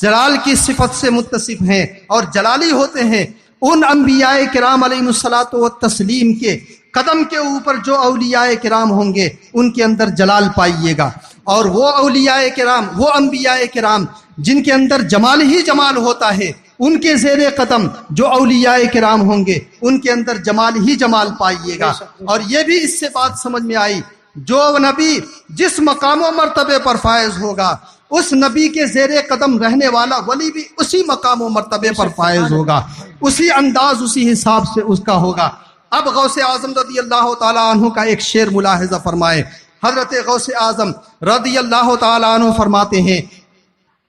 جلال کی صفت سے متصف ہیں اور جلالی ہوتے ہیں، ان انبیاء کرام علیہ الصلوۃ والتسلیم کے قدم کے اوپر جو اولیاء کرام ہوں گے ان کے اندر جلال پائیے گا، اور وہ اولیاء کرام، وہ انبیاء کرام جن کے اندر جمال ہی جمال ہوتا ہے، ان کے زیر قدم جو اولیاء کرام ہوں گے ان کے اندر جمال ہی جمال پائیے گا۔ اور یہ بھی اس سے بات سمجھ میں آئی جو نبی جس مقام و مرتبے پر فائز ہوگا اس نبی کے زیر قدم رہنے والا ولی بھی اسی مقام و مرتبے پر فائز ہوگا، اسی انداز اسی حساب سے اس کا ہوگا۔ اب غوث اعظم رضی اللہ تعالیٰ عنہ کا ایک شعر ملاحظہ فرمائے۔ حضرت غوث اعظم رضی اللہ تعالیٰ عنہ فرماتے ہیں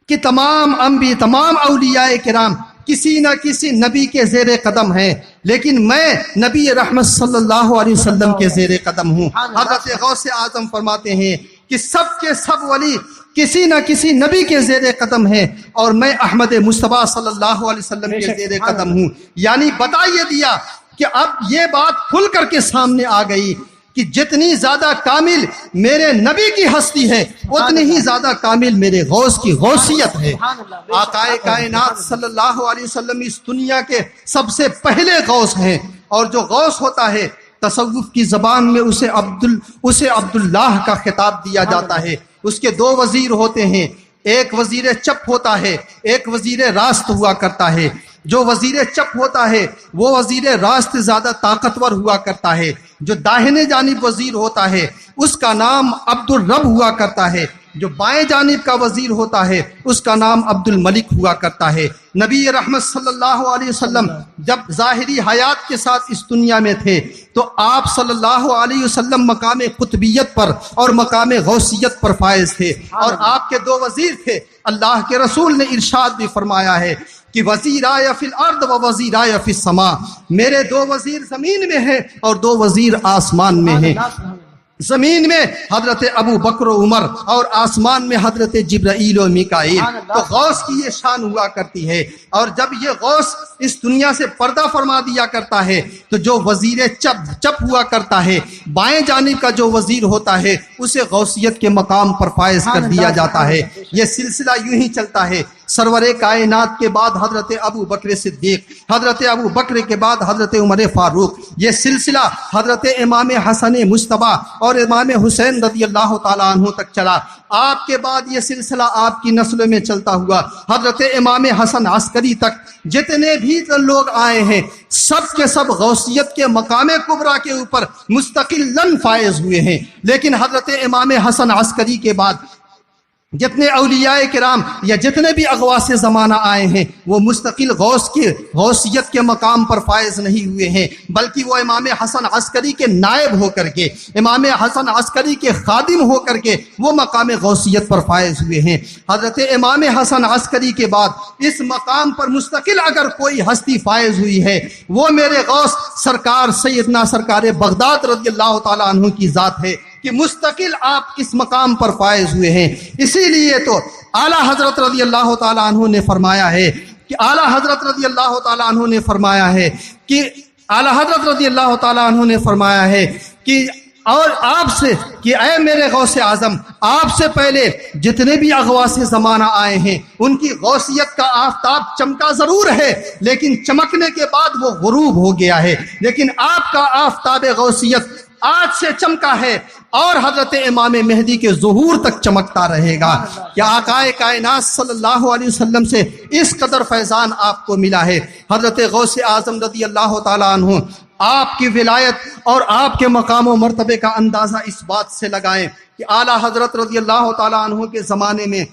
کہ تمام انبیاء، تمام اولیاء کرام کسی نہ کسی نبی کے زیر قدم ہیں، لیکن میں نبی رحمت صلی اللہ علیہ وسلم کے زیر قدم ہوں۔ حضرت غوث اعظم فرماتے ہیں کہ سب کے سب ولی کسی نہ کسی نبی کے زیر قدم ہیں، اور میں احمد مصطفیٰ صلی اللہ علیہ وسلم کے زیر قدم ہوں۔ یعنی بتا یہ دیا کہ اب یہ بات کھل کر کے سامنے آ گئی کہ جتنی زیادہ کامل میرے نبی کی ہستی ہے اتنی ہی زیادہ کامل میرے غوث کی غوثیت ہے۔ آقائے کائنات صلی اللہ علیہ وسلم اس دنیا کے سب سے پہلے غوث ہیں، اور جو غوث ہوتا ہے تصوف کی زبان میں اسے عبداللہ کا خطاب دیا جاتا ہے۔ اس کے دو وزیر ہوتے ہیں، ایک وزیر چپ ہوتا ہے، ایک وزیر راست ہوا کرتا ہے۔ جو وزیر چپ ہوتا ہے وہ وزیر راست زیادہ طاقتور ہوا کرتا ہے، جو داہنے جانب وزیر ہوتا ہے اس کا نام عبد الرب ہوا کرتا ہے، جو بائیں جانب کا وزیر ہوتا ہے اس کا نام عبد الملک ہوا کرتا ہے۔ نبی رحمت صلی اللہ علیہ وسلم جب ظاہری حیات کے ساتھ اس دنیا میں تھے تو آپ صلی اللہ علیہ وسلم مقام قطبیت پر اور مقام غوثیت پر فائز تھے، اور آپ کے دو وزیر تھے۔ اللہ کے رسول نے ارشاد بھی فرمایا ہے کہ وزیرائے فی الارض و وزیرائے فی السماء، میرے دو وزیر زمین میں ہیں اور دو وزیر آسمان میں ہیں۔ زمین میں حضرت ابو بکر و عمر اور آسمان میں حضرت جبرائیل و میکائیل۔ تو غوث کی یہ شان ہوا کرتی ہے، اور جب یہ غوث اس دنیا سے پردہ فرما دیا کرتا ہے تو جو وزیر چپ ہوا کرتا ہے، بائیں جانب کا جو وزیر ہوتا ہے اسے غوثیت کے مقام پر فائز کر دیا جاتا ہے۔ یہ سلسلہ یوں ہی چلتا ہے۔ سرور کائنات کے بعد حضرت ابو بکر صدیق، حضرت ابو بکر کے بعد حضرت عمر فاروق، یہ سلسلہ حضرت امام حسن مجتبیٰ اور امام حسین رضی اللہ تعالیٰ عنہ تک چلا۔ آپ کے بعد یہ سلسلہ آپ کی نسلوں میں چلتا ہوا حضرت امام حسن عسکری تک جتنے بھی لوگ آئے ہیں سب کے سب غوثیت کے مقام کبریٰ کے اوپر مستقلاً فائز ہوئے ہیں۔ لیکن حضرت امام حسن عسکری کے بعد جتنے اولیاء کرام یا جتنے بھی اغواس زمانہ آئے ہیں وہ مستقل غوثیت کے مقام پر فائز نہیں ہوئے ہیں، بلکہ وہ امام حسن عسکری کے نائب ہو کر کے، امام حسن عسکری کے خادم ہو کر کے وہ مقام غوثیت پر فائز ہوئے ہیں۔ حضرت امام حسن عسکری کے بعد اس مقام پر مستقل اگر کوئی ہستی فائز ہوئی ہے وہ میرے غوث سرکار سیدنا سرکار بغداد رضی اللہ تعالیٰ عنہ کی ذات ہے کہ مستقل آپ اس مقام پر فائز ہوئے ہیں۔ اسی لیے تو اعلیٰ حضرت رضی اللہ تعالیٰ عنہ نے فرمایا ہے کہ اعلیٰ حضرت رضی اللہ تعالیٰ عنہ نے فرمایا ہے کہ اعلیٰ حضرت رضی اللہ تعالیٰ عنہ نے فرمایا ہے کہ اور آپ سے کہ اے میرے غوث اعظم، آپ سے پہلے جتنے بھی اغواس زمانہ آئے ہیں ان کی غوثیت کا آفتاب چمکا ضرور ہے لیکن چمکنے کے بعد وہ غروب ہو گیا ہے، لیکن آپ کا آفتاب غوثیت آج سے چمکا ہے اور حضرت امام مہدی کے ظہور تک چمکتا رہے گا۔ کیا آقائے کائنات صلی اللہ علیہ وسلم سے اس قدر فیضان آپ کو ملا ہے۔ حضرت غوث اعظم رضی اللہ تعالیٰ عنہ آپ کی ولایت اور آپ کے مقام و مرتبے کا اندازہ اس بات سے لگائیں کہ اعلیٰ حضرت رضی اللہ تعالیٰ عنہ کے زمانے میں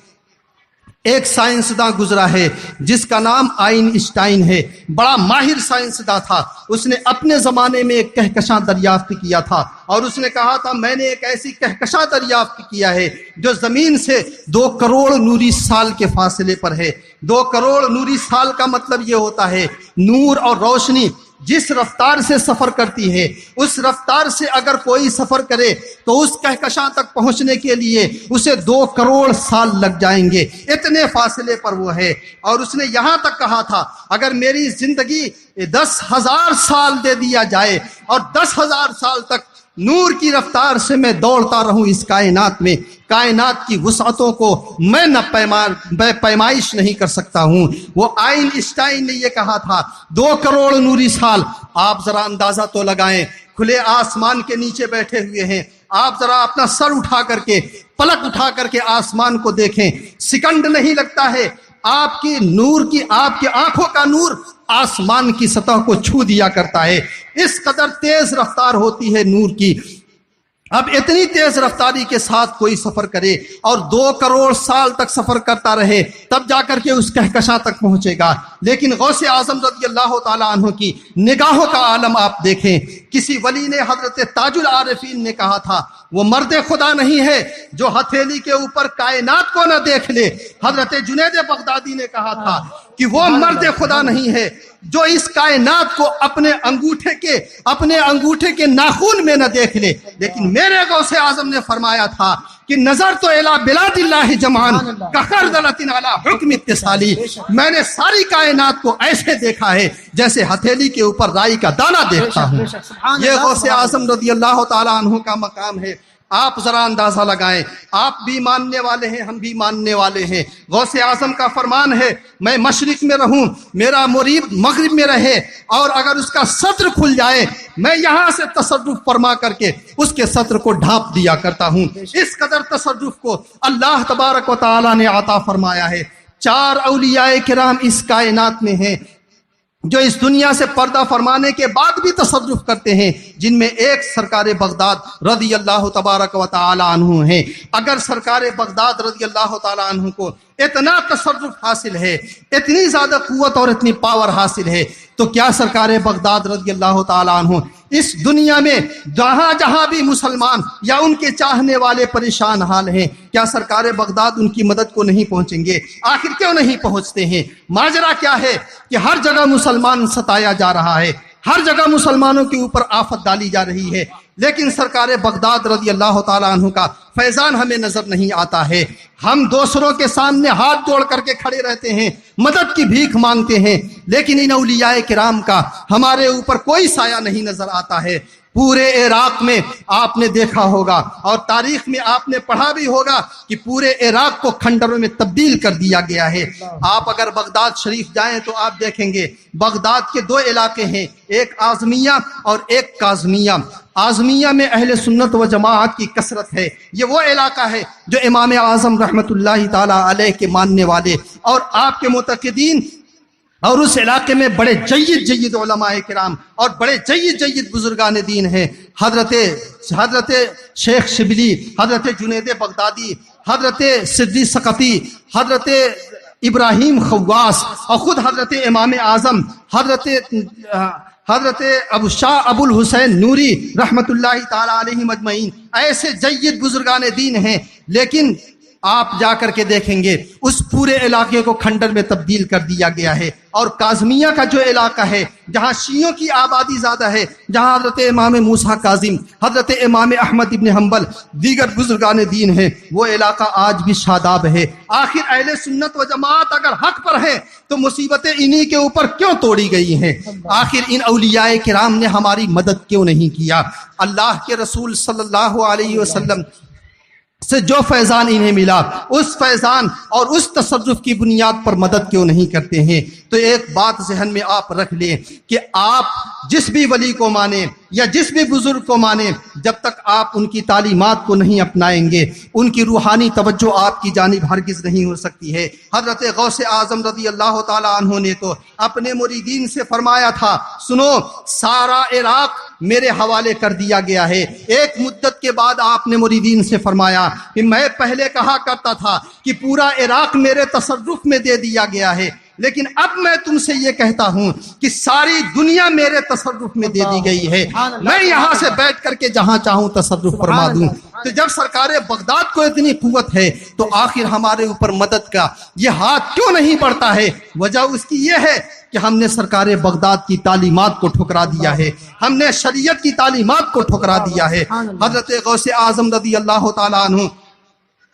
ایک سائنسداں گزرا ہے جس کا نام آئن اسٹائن ہے، بڑا ماہر سائنسداں تھا۔ اس نے اپنے زمانے میں ایک کہکشاں دریافت کیا تھا اور اس نے کہا تھا میں نے ایک ایسی کہکشاں دریافت کیا ہے جو زمین سے 2 کروڑ نوری سال کے فاصلے پر ہے۔ 2 کروڑ نوری سال کا مطلب یہ ہوتا ہے نور اور روشنی جس رفتار سے سفر کرتی ہے اس رفتار سے اگر کوئی سفر کرے تو اس کہکشاں تک پہنچنے کے لیے اسے 2 کروڑ سال لگ جائیں گے، اتنے فاصلے پر وہ ہے۔ اور اس نے یہاں تک کہا تھا اگر میری زندگی 10,000 سال دے دیا جائے اور 10,000 سال تک نور کی رفتار سے میں دوڑتا رہوں اس کائنات میں، کائنات کی وسعتوں کو میں پیمائش نہیں کر سکتا ہوں۔ وہ آئن اسٹائن نے یہ کہا تھا 2 کروڑ نوری سال۔ آپ ذرا اندازہ تو لگائیں، کھلے آسمان کے نیچے بیٹھے ہوئے ہیں، آپ ذرا اپنا سر اٹھا کر کے پلک اٹھا کر کے آسمان کو دیکھیں، سیکنڈ نہیں لگتا ہے آپ کی آنکھوں کا نور آسمان کی سطح کو چھو دیا کرتا ہے، اس قدر تیز رفتار ہوتی ہے نور کی۔ اب اتنی تیز رفتاری کے ساتھ کوئی سفر کرے اور 2 کروڑ سال تک سفر کرتا رہے تب جا کر کے اس کہکشاں تک پہنچے گا، لیکن غوث اعظم رضی اللہ تعالیٰ عنہ کی نگاہوں کا عالم آپ دیکھیں۔ کسی ولی نے حضرت تاج العارفین نے کہا تھا وہ مرد خدا نہیں ہے جو ہتھیلی کے اوپر کائنات کو نہ دیکھ لے۔ حضرت جنید بغدادی نے کہا تھا کہ وہ مرد خدا نہیں ہے جو اس کائنات کو اپنے انگوٹھے کے ناخون میں نہ دیکھ لے، لیکن میرے غوث اعظم نے فرمایا تھا کہ نظر تو الی بلاد اللہ جمعان کخردلۃ علی حکم اتصالی، میں نے ساری کائنات کو ایسے دیکھا ہے جیسے ہتھیلی کے اوپر رائی کا دانہ دیکھتا ہوں۔ یہ غوث اعظم رضی اللہ تعالیٰ عنہ کا مقام ہے۔ آپ ذرا اندازہ لگائیں، آپ بھی ماننے والے ہیں، ہم بھی ماننے والے ہیں۔ غوث اعظم کا فرمان ہے میں مشرق میں رہوں، میرا مرید مغرب میں رہے، اور اگر اس کا سطر کھل جائے میں یہاں سے تصرف فرما کر کے اس کے سطر کو ڈھانپ دیا کرتا ہوں۔ اس قدر تصرف کو اللہ تبارک و تعالی نے عطا فرمایا ہے۔ 4 اولیاء کرام اس کائنات میں ہیں جو اس دنیا سے پردہ فرمانے کے بعد بھی تصرف کرتے ہیں، جن میں ایک سرکار بغداد رضی اللہ تبارک و تعالی عنہ ہیں۔ اگر سرکار بغداد رضی اللہ تعالی عنہ کو اتنا تصرف حاصل ہے، اتنی زیادہ قوت اور اتنی پاور حاصل ہے، تو کیا سرکار بغداد رضی اللہ تعالی عنہ اس دنیا میں جہاں جہاں بھی مسلمان یا ان کے چاہنے والے پریشان حال ہیں، کیا سرکار بغداد ان کی مدد کو نہیں پہنچیں گے؟ آخر کیوں نہیں پہنچتے ہیں؟ ماجرا کیا ہے کہ ہر جگہ مسلمان ستایا جا رہا ہے، ہر جگہ مسلمانوں کے اوپر آفت ڈالی جا رہی ہے، لیکن سرکار بغداد رضی اللہ تعالیٰ عنہ کا فیضان ہمیں نظر نہیں آتا ہے۔ ہم دوسروں کے سامنے ہاتھ جوڑ کر کے کھڑے رہتے ہیں، مدد کی بھیک مانگتے ہیں، لیکن ان اولیاء کرام کا ہمارے اوپر کوئی سایہ نہیں نظر آتا ہے۔ پورے عراق میں آپ نے دیکھا ہوگا اور تاریخ میں آپ نے پڑھا بھی ہوگا کہ پورے عراق کو کھنڈروں میں تبدیل کر دیا گیا ہے۔ آپ اگر بغداد شریف جائیں تو آپ دیکھیں گے بغداد کے 2 علاقے ہیں، ایک اعظمیہ اور ایک کاظمیہ۔ اعظمیہ میں اہل سنت و جماعت کی کثرت ہے، یہ وہ علاقہ ہے جو امام اعظم رحمت اللہ تعالی علیہ کے ماننے والے اور آپ کے معتقدین، اور اس علاقے میں بڑے جید علماء کرام اور بڑے جید بزرگان دین ہیں۔ حضرت شیخ شبلی، حضرت جنید بغدادی، حضرت صدی سقطی، حضرت ابراہیم خواص، اور خود حضرت امام اعظم حضرت ابو الحسین نوری رحمت اللہ تعالی علیہ مجمعین، ایسے جید بزرگان دین ہیں، لیکن آپ جا کر کے دیکھیں گے اس پورے علاقے کو کھنڈر میں تبدیل کر دیا گیا ہے۔ اور کاظمیہ کا جو علاقہ ہے جہاں شیعوں کی آبادی زیادہ ہے، جہاں حضرت امام موسیٰ کاظم، حضرت امام احمد ابن حنبل، دیگر بزرگان دین ہیں، وہ علاقہ آج بھی شاداب ہے۔ آخر اہل سنت و جماعت اگر حق پر ہے تو مصیبتیں انہی کے اوپر کیوں توڑی گئی ہیں؟ آخر ان اولیاء کرام نے ہماری مدد کیوں نہیں کیا؟ اللہ کے رسول صلی اللہ علیہ وسلم سے جو فیضان انہیں ملا، اس فیضان اور اس تصرف کی بنیاد پر مدد کیوں نہیں کرتے ہیں؟ تو ایک بات ذہن میں آپ رکھ لیں کہ آپ جس بھی ولی کو مانیں یا جس بھی بزرگ کو مانیں، جب تک آپ ان کی تعلیمات کو نہیں اپنائیں گے، ان کی روحانی توجہ آپ کی جانب ہرگز نہیں ہو سکتی ہے۔ حضرت غوث اعظم رضی اللہ تعالی عنہ نے تو اپنے مریدین سے فرمایا تھا، سنو سارا عراق میرے حوالے کر دیا گیا ہے۔ ایک مدت کے بعد آپ نے مریدین سے فرمایا کہ میں پہلے کہا کرتا تھا کہ پورا عراق میرے تصرف میں دے دیا گیا ہے، لیکن اب میں تم سے یہ کہتا ہوں کہ ساری دنیا میرے تصرف میں دے دی گئی ہے، میں یہاں سے بیٹھ کر کے جہاں چاہوں تصرف فرما دوں۔ تو جب سرکار بغداد کو اتنی قوت ہے تو آخر ہمارے اوپر مدد کا یہ ہاتھ کیوں نہیں بڑھتا ہے؟ وجہ اس کی یہ ہے کہ ہم نے سرکار بغداد کی تعلیمات کو ٹھکرا دیا ہے، ہم نے شریعت کی تعلیمات کو ٹھکرا دیا ہے۔ حضرت غوث اعظم رضی اللہ تعالیٰ عنہ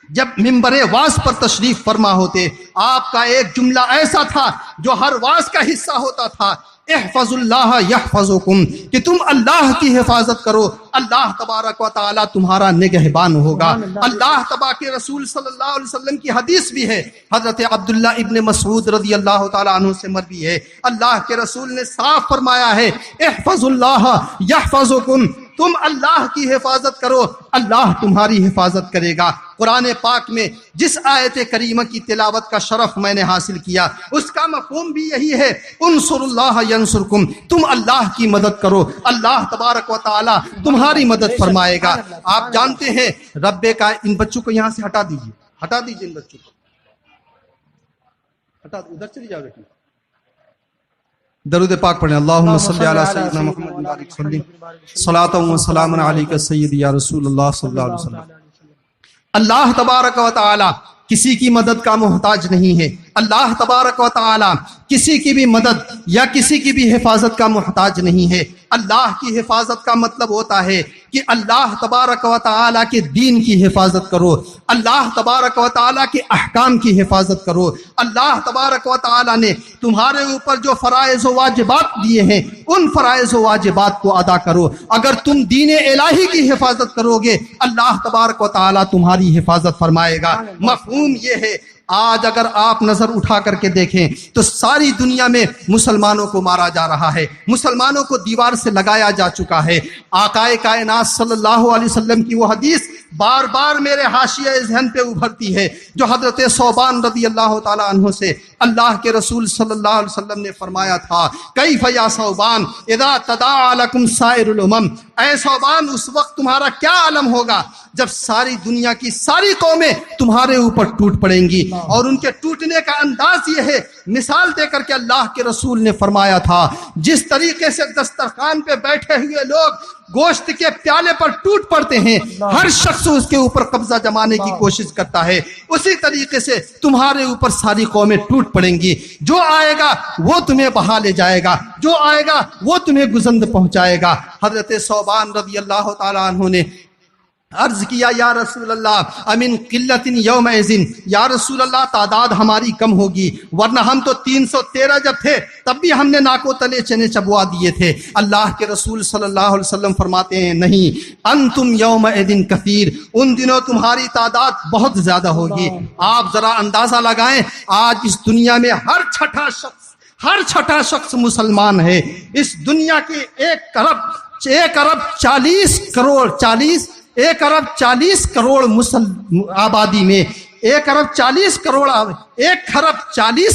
جب ممبر واعظ پر تشریف فرما ہوتے، آپ کا ایک جملہ ایسا تھا جو ہر واعظ کا حصہ ہوتا تھا، احفظ اللہ یحفظکم، کہ تم اللہ کی حفاظت کرو، اللہ تبارک و تعالی تمہارا نگہبان ہوگا۔ اللہ تبارک کے رسول صلی اللہ علیہ وسلم کی حدیث بھی ہے، حضرت عبداللہ ابن مسعود رضی اللہ تعالیٰ عنہ سے مروی ہے، اللہ کے رسول نے صاف فرمایا ہے احفظ اللہ یحفظکم، تم اللہ کی حفاظت کرو، اللہ تمہاری حفاظت کرے گا۔ قرآن پاک میں جس آیت کریمہ کی تلاوت کا شرف میں نے حاصل کیا اس کا مفہوم بھی یہی ہے، انصر اللہ ینصرکم، تم اللہ کی مدد کرو، اللہ تبارک و تعالی تمہاری مدد فرمائے گا۔ آپ جانتے ہیں رب کا، ان بچوں کو یہاں سے ہٹا دیجیے، ہٹا دیجیے، ان بچوں کو ہٹا، ادھر چلی جاؤ بیٹی۔ درود پاک پڑھیں، اللہم صلی علی سیدنا محمد و علیہ وسلم، صلاۃ و سلام علیک سیدی یا رسول اللہ صلی اللہ علیہ وسلم۔ اللہ تبارک و تعالی کسی کی مدد کا محتاج نہیں ہے، اللہ تبارک و تعالی کسی کی بھی مدد یا کسی کی بھی حفاظت کا محتاج نہیں ہے۔ اللہ کی حفاظت کا مطلب ہوتا ہے کہ اللہ تبارک و تعالی کے دین کی حفاظت کرو، اللہ تبارک و تعالی کے احکام کی حفاظت کرو۔ اللہ تبارک و تعالی نے تمہارے اوپر جو فرائض و واجبات دیے ہیں ان فرائض و واجبات کو ادا کرو۔ اگر تم دین الہی کی حفاظت کرو گے اللہ تبارک و تعالی تمہاری حفاظت فرمائے گا۔ مفہوم یہ ہے، آج اگر آپ نظر اٹھا کر کے دیکھیں تو ساری دنیا میں مسلمانوں کو مارا جا رہا ہے، مسلمانوں کو دیوار سے لگایا جا چکا ہے۔ آقا کائنات صلی اللہ علیہ وسلم کی وہ حدیث بار بار میرے حاشیہ ذہن پہ ابھرتی ہے جو حضرت ثوبان رضی اللہ تعالی عنہ سے اللہ کے رسول صلی اللہ علیہ وسلم نے فرمایا تھا، کیف یا ثوبان اذا تداعى لكم سائر الامم، اے ثوبان اس وقت تمہارا کیا عالم ہوگا جب ساری دنیا کی ساری قومیں تمہارے اوپر ٹوٹ پڑیں گی۔ اور ان کے ٹوٹنے کا انداز یہ ہے، مثال دے کر کے اللہ کے رسول نے فرمایا تھا جس طریقے سے دسترخوان پہ بیٹھے ہوئے لوگ گوشت کے پیالے پر ٹوٹ پڑتے ہیں، ہر شخص اس کے اوپر قبضہ جمانے کی کوشش کرتا ہے، اسی طریقے سے تمہارے اوپر ساری قومیں ٹوٹ پڑیں گی۔ جو آئے گا وہ تمہیں بہا لے جائے گا، جو آئے گا وہ تمہیں گزند پہنچائے گا۔ حضرت ثوبان رضی اللہ تعالیٰ عنہ نے عرض کیا، یا رسول اللہ امن قلت یومئذ، یا رسول اللہ تعداد ہماری کم ہوگی، ورنہ ہم تو 313 جب تھے تب بھی ہم نے ناکو تلے چنے چبوا دیے تھے۔ اللہ کے رسول صلی اللہ علیہ وسلم فرماتے ہیں نہیں، انتم یومئذ کثیر، ان دنوں تمہاری تعداد بہت زیادہ ہوگی۔ آپ ذرا اندازہ لگائیں، آج اس دنیا میں ہر چھٹا شخص مسلمان ہے۔ اس دنیا کی 1 کروڑ آبادی میں 1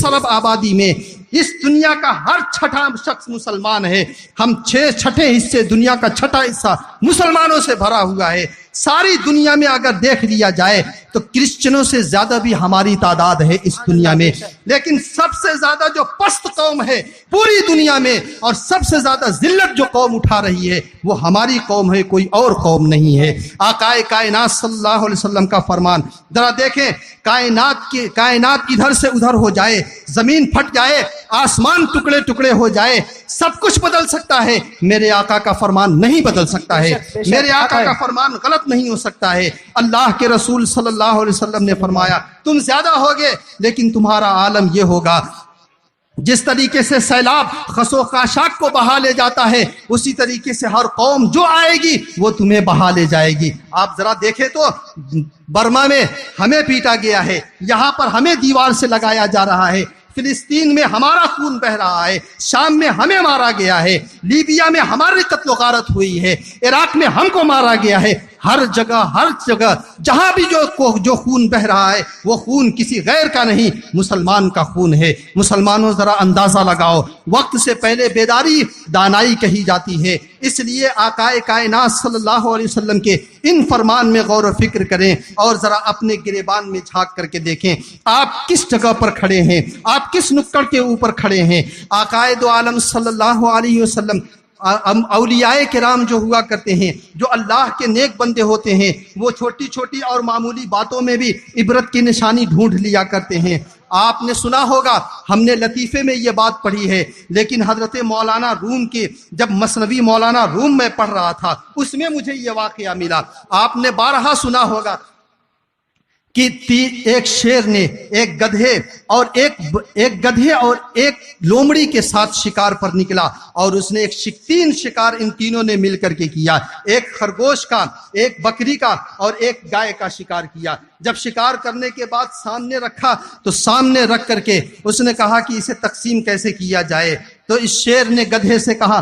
ارب آبادی میں اس دنیا کا ہر چھٹا شخص مسلمان ہے۔ ہم چھٹے حصے، دنیا کا چھٹا حصہ مسلمانوں سے بھرا ہوا ہے۔ ساری دنیا میں اگر دیکھ لیا جائے تو کرسچنوں سے زیادہ بھی ہماری تعداد ہے اس دنیا میں، لیکن سب سے زیادہ جو پست قوم ہے پوری دنیا میں اور سب سے زیادہ ذلت جو قوم اٹھا رہی ہے وہ ہماری قوم ہے، کوئی اور قوم نہیں ہے۔ آقا کائنات صلی اللہ علیہ وسلم کا فرمان ذرا دیکھیں، کائنات ادھر سے ادھر ہو جائے، زمین پھٹ جائے، آسمان ٹکڑے ٹکڑے ہو جائے، سب کچھ بدل سکتا ہے، میرے آقا کا فرمان نہیں بدل سکتا ہے، میرے آقا کا فرمان غلط نہیں ہو سکتا ہے۔ اللہ کے رسول صلی اللہ علیہ وسلم نے فرمایا تم زیادہ ہوگے لیکن تمہارا عالم یہ ہوگا، جس طریقے سے سیلاب خس و خاشاک کو بہا لے جاتا ہے اسی طریقے سے ہر قوم جو آئے گی وہ تمہیں بہا لے جائے گی۔ آپ ذرا دیکھیں تو برما میں ہمیں پیٹا گیا ہے، یہاں پر ہمیں دیوار سے لگایا جا رہا ہے، فلسطین میں ہمارا خون بہ رہا ہے، شام میں ہمیں مارا گیا ہے، لیبیا میں ہماری قتل و غارت ہوئی ہے، عراق میں ہم کو مارا گیا ہے۔ ہر جگہ جہاں بھی جو خون بہ رہا ہے وہ خون کسی غیر کا نہیں، مسلمان کا خون ہے۔ مسلمانوں ذرا اندازہ لگاؤ، وقت سے پہلے بیداری دانائی کہی جاتی ہے، اس لیے آقا کائنات صلی اللہ علیہ وسلم کے ان فرمان میں غور و فکر کریں اور ذرا اپنے گریبان میں جھانک کر کے دیکھیں آپ کس جگہ پر کھڑے ہیں، آپ کس نکڑ کے اوپر کھڑے ہیں۔ آقا دو عالم صلی اللہ علیہ وسلم، اولیاء کرام جو ہوا کرتے ہیں، جو اللہ کے نیک بندے ہوتے ہیں، وہ چھوٹی چھوٹی اور معمولی باتوں میں بھی عبرت کی نشانی ڈھونڈ لیا کرتے ہیں۔ آپ نے سنا ہوگا، ہم نے لطیفے میں یہ بات پڑھی ہے، لیکن حضرت مولانا روم کے جب مثنوی مولانا روم میں پڑھ رہا تھا اس میں مجھے یہ واقعہ ملا۔ آپ نے بارہا سنا ہوگا کہ ایک شیر نے ایک گدھے اور ایک لومڑی کے ساتھ شکار پر نکلا اور اس نے تین شکار ان تینوں نے مل کر کے کیا، ایک خرگوش کا، ایک بکری کا اور ایک گائے کا شکار کیا۔ جب شکار کرنے کے بعد سامنے رکھا تو سامنے رکھ کر کے اس نے کہا کہ اسے تقسیم کیسے کیا جائے، تو اس شیر نے گدھے سے کہا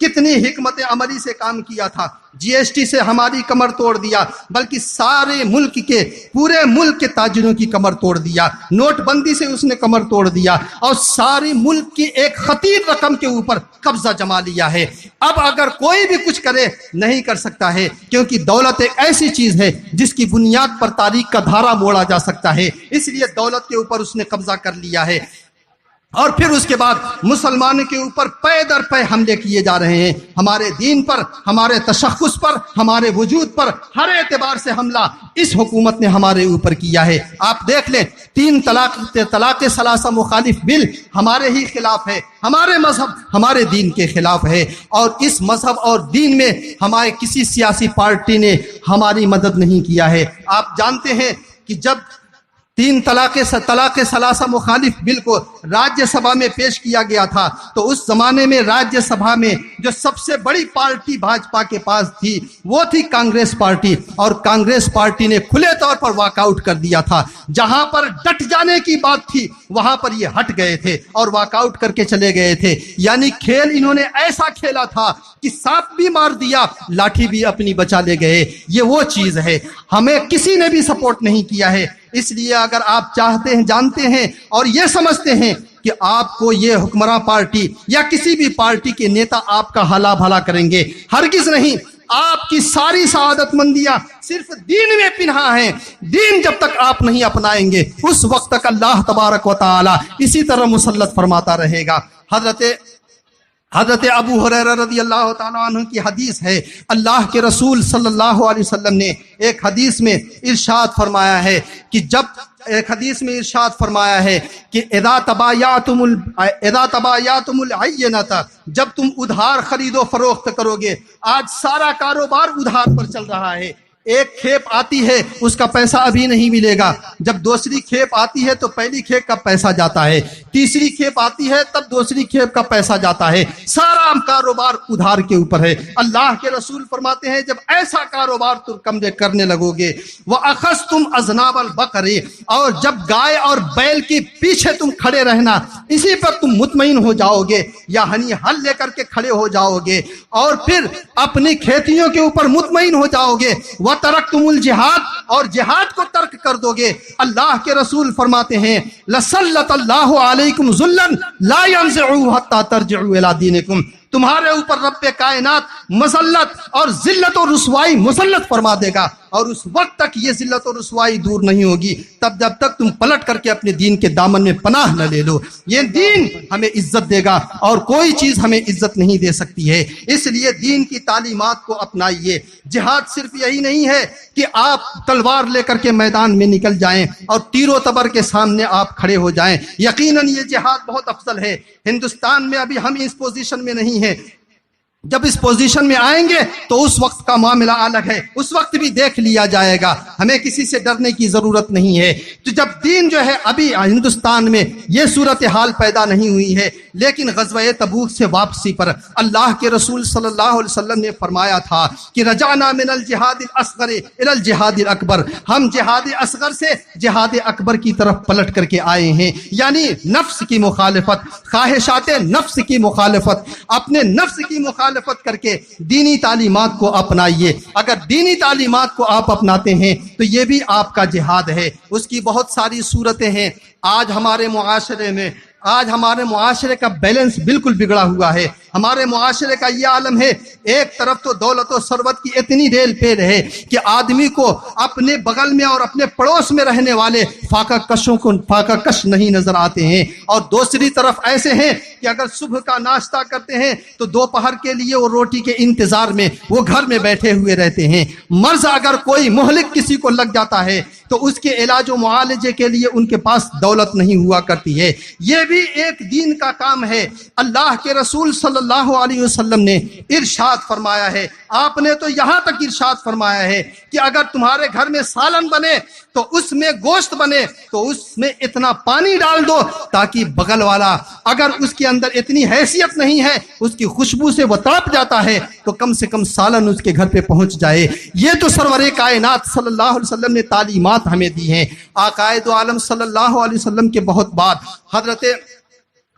کتنی حکمت عملی سے کام کیا تھا. جی ایس ٹی سے ہماری کمر توڑ دیا، بلکہ سارے ملک کے، پورے ملک کے تاجروں کی کمر توڑ دیا. نوٹ بندی سے اس نے کمر توڑ دیا اور سارے ملک کی ایک خطیر رقم کے اوپر قبضہ جما لیا ہے. اب اگر کوئی بھی کچھ کرے نہیں کر سکتا ہے، کیونکہ دولت ایک ایسی چیز ہے جس کی بنیاد پر تاریخ کا دھارا موڑا جا سکتا ہے. اس لیے دولت کے اوپر اس نے قبضہ کر لیا ہے. اور پھر اس کے بعد مسلمانوں کے اوپر پے در پے حملے کیے جا رہے ہیں. ہمارے دین پر، ہمارے تشخص پر، ہمارے وجود پر ہر اعتبار سے حملہ اس حکومت نے ہمارے اوپر کیا ہے. آپ دیکھ لیں، 3 طلاق ثلاثہ مخالف بل ہمارے ہی خلاف ہے، ہمارے مذہب، ہمارے دین کے خلاف ہے. اور اس مذہب اور دین میں ہمارے کسی سیاسی پارٹی نے ہماری مدد نہیں کیا ہے. آپ جانتے ہیں کہ جب 3 طلاق ثلاثہ مخالف بل کو راجیہ سبھا میں پیش کیا گیا تھا تو اس زمانے میں راجیہ سبھا میں جو سب سے بڑی پارٹی بھاجپا کے پاس تھی وہ تھی کانگریس پارٹی، اور کانگریس پارٹی نے کھلے طور پر واک آؤٹ کر دیا تھا. جہاں پر ڈٹ جانے کی بات تھی وہاں پر یہ ہٹ گئے تھے اور واک آؤٹ کر کے چلے گئے تھے. یعنی کھیل انہوں نے ایسا کھیلا تھا کہ سانپ بھی مار دیا، لاٹھی بھی اپنی بچا لے گئے. یہ وہ چیز ہے، ہمیں کسی نے بھی سپورٹ نہیں کیا ہے. اس لیے اگر آپ چاہتے ہیں، جانتے ہیں اور یہ سمجھتے ہیں کہ آپ کو یہ حکمراں پارٹی یا کسی بھی پارٹی کے نیتا آپ کا حلا بھلا کریں گے، ہرگز نہیں. آپ کی ساری سعادت مندیاں صرف دین میں پنہا ہیں. دین جب تک آپ نہیں اپنائیں گے اس وقت تک اللہ تبارک و تعالی اسی طرح مسلط فرماتا رہے گا. حضرت ابو ہریرہ رضی اللہ تعالیٰ عنہ کی حدیث ہے، اللہ کے رسول صلی اللہ علیہ وسلم نے ایک حدیث میں ارشاد فرمایا ہے کہ اذا تبایعتم العینۃ، جب تم ادھار خرید و فروخت کرو گے. آج سارا کاروبار ادھار پر چل رہا ہے. ایک کھیپ آتی ہے اس کا پیسہ ابھی نہیں ملے گا، جب دوسری کھیپ آتی ہے تو پہلی کھیپ کا پیسہ جاتا ہے، تیسری کھیپ آتی ہے تب دوسری کھیپ کا پیسہ جاتا ہے. سارا کاروبار ادھار کے اوپر ہے. اللہ کے رسول فرماتے ہیں جب ایسا کاروبار تم کرنے لگو گے، وَأَخَذْتُمْ أَذْنَابَ الْبَقَرِ، اور جب گائے اور بیل کے پیچھے تم کھڑے رہنا، اسی پر تم مطمئن ہو جاؤ گے یا ہل لے کر کے کھڑے ہو جاؤ گے اور پھر اپنی کھیتیوں کے اوپر مطمئن ہو جاؤ گے، وَتَرَكْتُمُ الْجِهَادَ، اور جہاد کو ترک کر دو گے. اللہ کے رسول فرماتے ہیں لَسَلَّطَ اللَّهُ عَلَيْكُمْ ذُلًّا لَا يَنزِعُهُ حَتَّى تَرْجِعُوا إِلَىٰ دِينِكُمْ، تمہارے اوپر رب کائنات مذلت اور ذلت و رسوائی مسلط فرما دے گا، اور اس وقت تک یہ ذلت و رسوائی دور نہیں ہوگی جب تک تم پلٹ کر کے اپنے دین کے دامن میں پناہ نہ لے لو. یہ دین ہمیں عزت دے گا اور کوئی چیز ہمیں عزت نہیں دے سکتی ہے. اس لیے دین کی تعلیمات کو اپنائیے. جہاد صرف یہی نہیں ہے کہ آپ تلوار لے کر کے میدان میں نکل جائیں اور تیر و تبر کے سامنے آپ کھڑے ہو جائیں. یقیناً یہ جہاد بہت افضل ہے. ہندوستان میں ابھی ہم اس پوزیشن میں نہیں ہیں، جب اس پوزیشن میں آئیں گے تو اس وقت کا معاملہ الگ ہے، اس وقت بھی دیکھ لیا جائے گا. ہمیں کسی سے ڈرنے کی ضرورت نہیں ہے. تو جب دین جو ہے ابھی ہندوستان میں یہ صورتحال پیدا نہیں ہوئی ہے، لیکن غزوہ تبوک سے واپسی پر اللہ کے رسول صلی اللہ علیہ وسلم نے فرمایا تھا کہ رجعنا من الجہاد الاصغر الى الجہاد الاکبر، ہم جہاد اصغر سے جہاد اکبر کی طرف پلٹ کر کے آئے ہیں. یعنی نفس کی مخالفت، خواہشات نفس کی مخالفت، اپنے نفس کی مخالفت کر کے دینی تعلیمات کو اپنائیے. اگر دینی تعلیمات کو آپ اپناتے ہیں تو یہ بھی آپ کا جہاد ہے. اس کی بہت ساری صورتیں ہیں. آج ہمارے معاشرے کا بیلنس بالکل بگڑا ہوا ہے. ہمارے معاشرے کا یہ عالم ہے، ایک طرف تو دولت و ثروت کی اتنی ریل پیل ہے کہ آدمی کو اپنے بغل میں اور اپنے پڑوس میں رہنے والے فاقہ کشوں کو فاقہ کش نہیں نظر آتے ہیں، اور دوسری طرف ایسے ہیں کہ اگر صبح کا ناشتہ کرتے ہیں تو دوپہر کے لیے وہ روٹی کے انتظار میں وہ گھر میں بیٹھے ہوئے رہتے ہیں. مرض اگر کوئی مہلک کسی کو لگ جاتا ہے تو اس کے علاج و معالجے کے لیے ان کے پاس دولت نہیں ہوا کرتی ہے. یہ بھی ایک دین کا کام ہے. اللہ کے رسول صلی اللہ علیہ وسلم نے ارشاد فرمایا ہے، آپ نے تو یہاں تک ارشاد فرمایا ہے کہ اگر تمہارے گھر میں سالن بنے تو اس میں گوشت بنے تو اس میں اتنا پانی ڈال دو تاکہ بغل والا اگر اس کے اندر اتنی حیثیت نہیں ہے، اس کی خوشبو سے وہ تڑپ جاتا ہے، تو کم سے کم سالن اس کے گھر پہ پہنچ جائے. یہ تو سرور کائنات صلی اللہ علیہ وسلم نے تعلیمات ہمیں دی ہیں. آقائد عالم صلی اللہ علیہ وسلم کے بہت بعد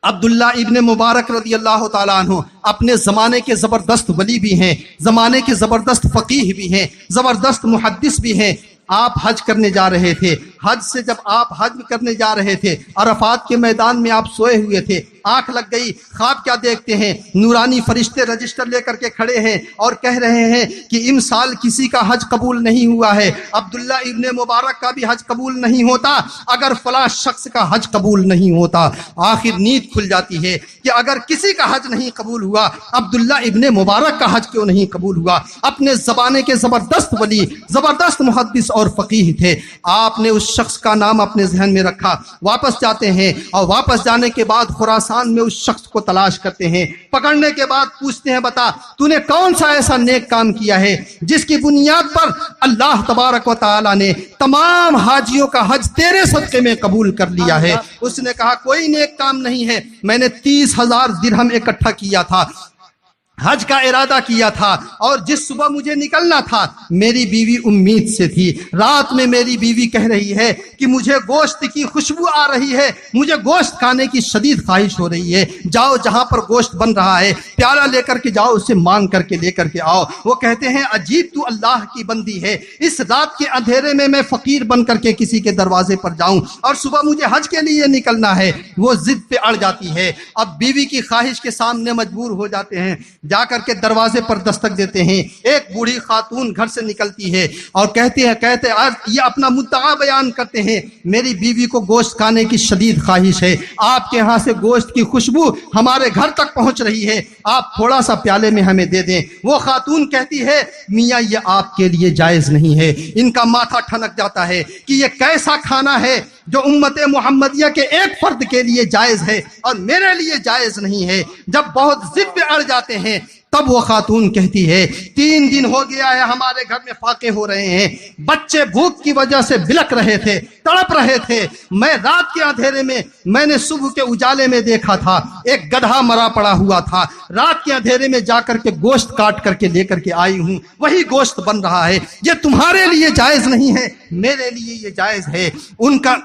عبداللہ ابن مبارک رضی اللہ تعالیٰ عنہ اپنے زمانے کے زبردست ولی بھی ہیں، زمانے کے زبردست فقیہ بھی ہیں، زبردست محدث بھی ہیں۔ آپ حج کرنے جا رہے تھے، حج سے جب آپ حج کرنے جا رہے تھے، عرفات کے میدان میں آپ سوئے ہوئے تھے، آنکھ لگ گئی، خواب کیا دیکھتے ہیں؟ نورانی فرشتے رجسٹر لے کر کے کھڑے ہیں اور کہہ رہے ہیں کہ ان سال کسی کا حج قبول نہیں ہوا ہے، عبداللہ ابن مبارک کا بھی حج قبول نہیں ہوتا اگر فلاں شخص کا حج قبول نہیں ہوتا۔ آخر نیند کھل جاتی ہے کہ اگر کسی کا حج نہیں قبول ہوا، عبداللہ ابن مبارک کا حج کیوں نہیں قبول ہوا؟ اپنے زمانے کے زبردست ولی، زبردست محدث اور فقیہ تھے۔ آپ نے اس شخص کا نام اپنے ذہن میں رکھا، واپس جاتے ہیں اور واپس جانے کے بعد خراسان میں اس شخص کو تلاش کرتے ہیں، پکڑنے کے بعد پوچھتے ہیں بتا تو نے کون سا ایسا نیک کام کیا ہے جس کی بنیاد پر اللہ تبارک و تعالی نے تمام حاجیوں کا حج تیرے صدقے میں قبول کر لیا ہے؟ اس نے کہا کوئی نیک کام نہیں ہے، میں نے 30,000 درہم اکٹھا کیا تھا، حج کا ارادہ کیا تھا، اور جس صبح مجھے نکلنا تھا میری بیوی امید سے تھی، رات میں میری بیوی کہہ رہی ہے کہ مجھے گوشت کی خوشبو آ رہی ہے، مجھے گوشت کھانے کی شدید خواہش ہو رہی ہے، جاؤ جہاں پر گوشت بن رہا ہے پیالہ لے کر کے جاؤ، اسے مانگ کر کے لے کر کے آؤ۔ وہ کہتے ہیں عجیب تو اللہ کی بندی ہے، اس رات کے اندھیرے میں میں فقیر بن کر کے کسی کے دروازے پر جاؤں اور صبح مجھے حج کے لیے نکلنا ہے۔ وہ ضد پہ اڑ جاتی ہے، اب بیوی کی خواہش کے سامنے مجبور ہو جاتے ہیں، جا کر کے دروازے پر دستک دیتے ہیں۔ ایک بوڑھی خاتون گھر سے نکلتی ہے اور کہتے یہ اپنا مدعا بیان کرتے ہیں، میری بیوی کو گوشت کھانے کی شدید خواہش ہے، آپ کے ہاں سے گوشت کی خوشبو ہمارے گھر تک پہنچ رہی ہے، آپ تھوڑا سا پیالے میں ہمیں دے دیں۔ وہ خاتون کہتی ہے میاں یہ آپ کے لیے جائز نہیں ہے۔ ان کا ماتھا ٹھنک جاتا ہے کہ یہ کیسا کھانا ہے جو امت محمدیہ کے ایک فرد کے لیے جائز ہے اور میرے لیے جائز نہیں ہے۔ جب بہت ضد پہ اڑ جاتے ہیں تب وہ خاتون کہتی ہے 3 دن ہو گیا ہے ہمارے گھر میں فاقے ہو رہے ہیں، بچے بھوک کی وجہ سے بلک رہے تھے، تڑپ رہے تھے، میں رات کے اندھیرے میں نے صبح کے اجالے میں دیکھا تھا ایک گدھا مرا پڑا ہوا تھا، رات کے اندھیرے میں جا کر کے گوشت کاٹ کر کے لے کر کے آئی ہوں، وہی گوشت بن رہا ہے، یہ تمہارے لیے جائز نہیں ہے، میرے لیے یہ جائز ہے۔ ان کا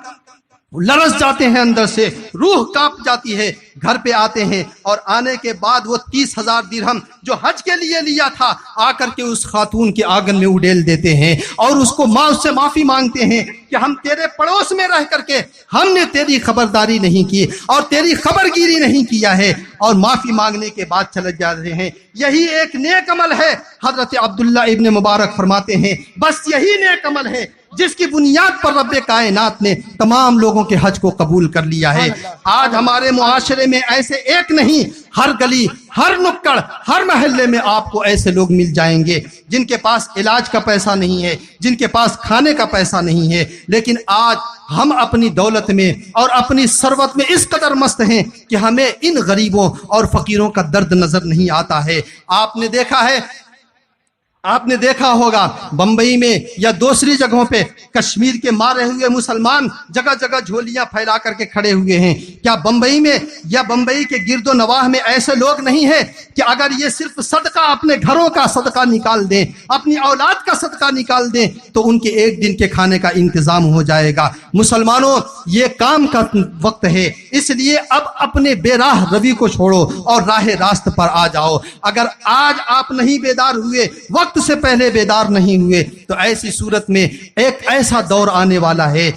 لرز جاتے ہیں، اندر سے روح کانپ جاتی ہے، گھر پہ آتے ہیں اور آنے کے بعد وہ 30,000 درہم جو حج کے لیے لیا تھا آ کر کے اس خاتون کے آنگن میں اڈیل دیتے ہیں اور اس کو اس سے معافی مانگتے ہیں کہ ہم تیرے پڑوس میں رہ کر کے ہم نے تیری خبرداری نہیں کی اور تیری خبر گیری نہیں کیا ہے، اور معافی مانگنے کے بعد چلے جاتے ہیں۔ یہی ایک نیک عمل ہے۔ حضرت عبداللہ ابن مبارک فرماتے ہیں بس یہی نیک عمل ہے جس کی بنیاد پر رب کائنات نے تمام لوگوں کے حج کو قبول کر لیا ہے۔ آج ہمارے معاشرے میں ایسے ایک نہیں، ہر گلی، ہر نکڑ، ہر محلے میں آپ کو ایسے لوگ مل جائیں گے جن کے پاس علاج کا پیسہ نہیں ہے، جن کے پاس کھانے کا پیسہ نہیں ہے، لیکن آج ہم اپنی دولت میں اور اپنی ثروت میں اس قدر مست ہیں کہ ہمیں ان غریبوں اور فقیروں کا درد نظر نہیں آتا ہے۔ آپ نے دیکھا ہوگا بمبئی میں یا دوسری جگہوں پہ کشمیر کے مارے ہوئے مسلمان جگہ جگہ جھولیاں پھیلا کر کے کھڑے ہوئے ہیں۔ کیا بمبئی میں یا بمبئی کے گرد و نواح میں ایسے لوگ نہیں ہیں کہ اگر یہ صرف صدقہ اپنے گھروں کا صدقہ نکال دیں، اپنی اولاد کا صدقہ نکال دیں تو ان کے ایک دن کے کھانے کا انتظام ہو جائے گا؟ مسلمانوں، یہ کام کا وقت ہے، اس لیے اب اپنے بے راہ روی کو چھوڑو اور راہ راست پر آ جاؤ۔ اگر آج آپ نہیں بیدار ہوئے، وقت سے پہلے بیدار نہیں ہوئے، تو ایسی صورت میں ایک ایسا دور آنے والا ہے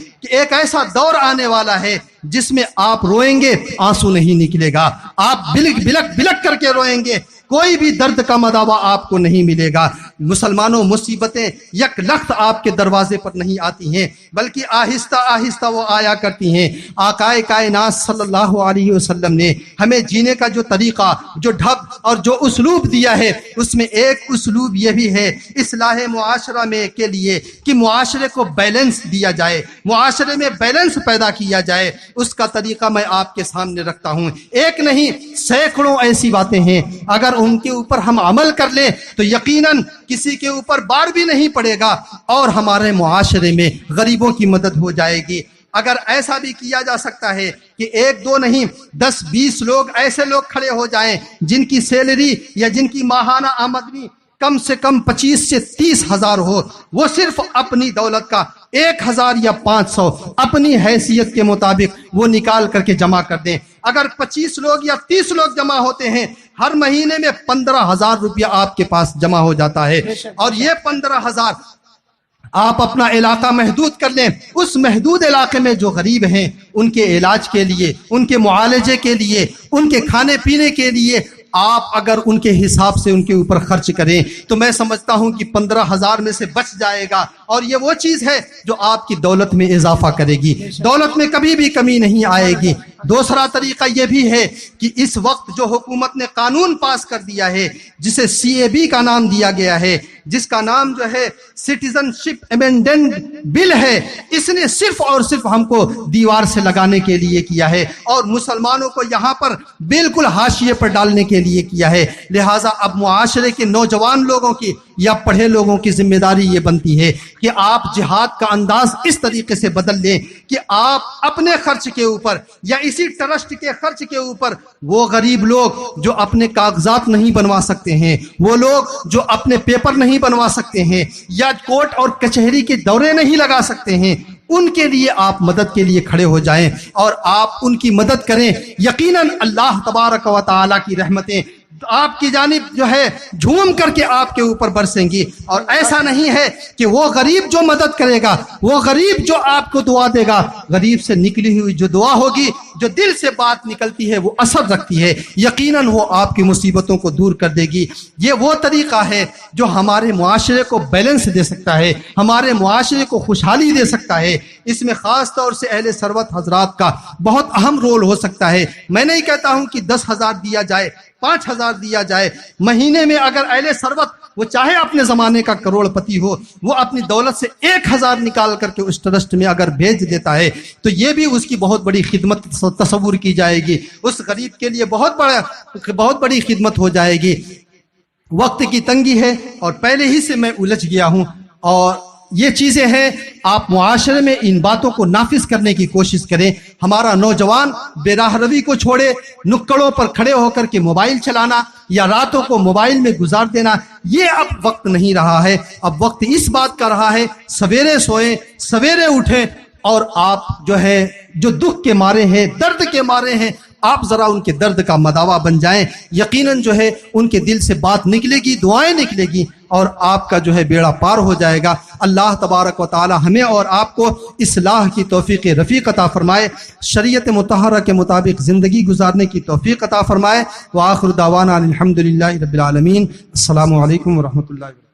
جس میں آپ روئیں گے، آنسو نہیں نکلے گا، آپ بلک کر کے روئیں گے، کوئی بھی درد کا مداوا آپ کو نہیں ملے گا۔ مسلمانوں، مصیبتیں یک لخت آپ کے دروازے پر نہیں آتی ہیں، بلکہ آہستہ آہستہ وہ آیا کرتی ہیں۔ آقا کائنات صلی اللہ علیہ وسلم نے ہمیں جینے کا جو طریقہ، جو ڈھب اور جو اسلوب دیا ہے، اس میں ایک اسلوب یہ بھی ہے اصلاح معاشرہ میں کے لیے کہ معاشرے کو بیلنس دیا جائے، معاشرے میں بیلنس پیدا کیا جائے۔ اس کا طریقہ میں آپ کے سامنے رکھتا ہوں، ایک نہیں سینکڑوں ایسی باتیں ہیں، اگر ان کے اوپر ہم عمل کر لیں تو یقیناً کسی کے اوپر بار بھی نہیں پڑے گا اور ہمارے معاشرے میں غریبوں کی مدد ہو جائے گی۔ اگر ایسا بھی کیا جا سکتا ہے کہ 1-2 نہیں 10-20 لوگ ایسے لوگ کھڑے ہو جائیں جن کی سیلری یا جن کی ماہانہ آمدنی کم سے کم 25 سے 30 ہزار ہو، وہ صرف اپنی دولت کا 1000 یا 500 اپنی حیثیت کے مطابق وہ نکال کر کے جمع کر دیں۔ اگر 25 لوگ یا 30 لوگ جمع ہوتے ہیں، ہر مہینے میں 15,000 روپیہ آپ کے پاس جمع ہو جاتا ہے، اور یہ 15,000 آپ اپنا علاقہ محدود کر لیں۔ اس محدود علاقے میں جو غریب ہیں ان کے علاج کے لیے، ان کے معالجے کے لیے، ان کے کھانے پینے کے لیے آپ اگر ان کے حساب سے ان کے اوپر خرچ کریں تو میں سمجھتا ہوں کہ 15,000 میں سے بچ جائے گا، اور یہ وہ چیز ہے جو آپ کی دولت میں اضافہ کرے گی، دولت میں کبھی بھی کمی نہیں آئے گی۔ دوسرا طریقہ یہ بھی ہے کہ اس وقت جو حکومت نے قانون پاس کر دیا ہے، جسے CAB کا نام دیا گیا ہے، جس کا نام جو ہے سٹیزن شپ امینڈمنٹ بل ہے، اس نے صرف اور صرف ہم کو دیوار سے لگانے کے لیے کیا ہے اور مسلمانوں کو یہاں پر بالکل حاشیے پر ڈالنے کے لیے کیا ہے۔ لہٰذا اب معاشرے کے نوجوان لوگوں کی یا پڑھے لوگوں کی ذمہ داری یہ بنتی ہے کہ آپ جہاد کا انداز اس طریقے سے بدل لیں کہ آپ اپنے خرچ کے اوپر یا اسی ٹرسٹ کے خرچ کے اوپر وہ غریب لوگ جو اپنے کاغذات نہیں بنوا سکتے ہیں، وہ لوگ جو اپنے پیپر نہیں بنوا سکتے ہیں یا کورٹ اور کچہری کے دورے نہیں لگا سکتے ہیں، ان کے لیے آپ مدد کے لیے کھڑے ہو جائیں اور آپ ان کی مدد کریں۔ یقیناً اللہ تبارک و تعالیٰ کی رحمتیں آپ کی جانب جو ہے جھوم کر کے آپ کے اوپر برسیں گی، اور ایسا نہیں ہے کہ وہ غریب جو مدد کرے گا، وہ غریب جو آپ کو دعا دے گا، غریب سے نکلی ہوئی جو دعا ہوگی، جو دل سے بات نکلتی ہے وہ اثر رکھتی ہے، یقیناً وہ آپ کی مصیبتوں کو دور کر دے گی۔ یہ وہ طریقہ ہے جو ہمارے معاشرے کو بیلنس دے سکتا ہے، ہمارے معاشرے کو خوشحالی دے سکتا ہے۔ اس میں خاص طور سے اہل ثروت حضرات کا بہت اہم رول ہو سکتا ہے۔ میں نہیں کہتا ہوں کہ 10,000 دیا جائے، 5,000 دیا جائے، مہینے میں اگر اہل ثروت وہ چاہے اپنے زمانے کا کروڑ پتی ہو، وہ اپنی دولت سے 1,000 نکال کر کے اس ٹرسٹ میں اگر بھیج دیتا ہے تو یہ بھی اس کی بہت بڑی خدمت تصور کی جائے گی، اس غریب کے لیے بہت بڑی خدمت ہو جائے گی۔ وقت کی تنگی ہے اور پہلے ہی سے میں الجھ گیا ہوں، اور یہ چیزیں ہیں، آپ معاشرے میں ان باتوں کو نافذ کرنے کی کوشش کریں۔ ہمارا نوجوان بے راہ روی کو چھوڑے، نکڑوں پر کھڑے ہو کر کے موبائل چلانا یا راتوں کو موبائل میں گزار دینا، یہ اب وقت نہیں رہا ہے۔ اب وقت اس بات کا رہا ہے سویرے سوئیں، سویرے اٹھیں، اور آپ جو دکھ کے مارے ہیں، درد کے مارے ہیں، آپ ذرا ان کے درد کا مداوا بن جائیں۔ یقیناً ان کے دل سے بات نکلے گی، دعائیں نکلے گی، اور آپ کا بیڑا پار ہو جائے گا۔ اللہ تبارک و تعالی ہمیں اور آپ کو اصلاح کی توفیق رفیق عطا فرمائے، شریعت مطہرہ کے مطابق زندگی گزارنے کی توفیق عطا فرمائے۔ وآخر دعوانا الحمدللہ رب العالمین۔ السلام علیکم ورحمۃ اللہ وبرکاتہ۔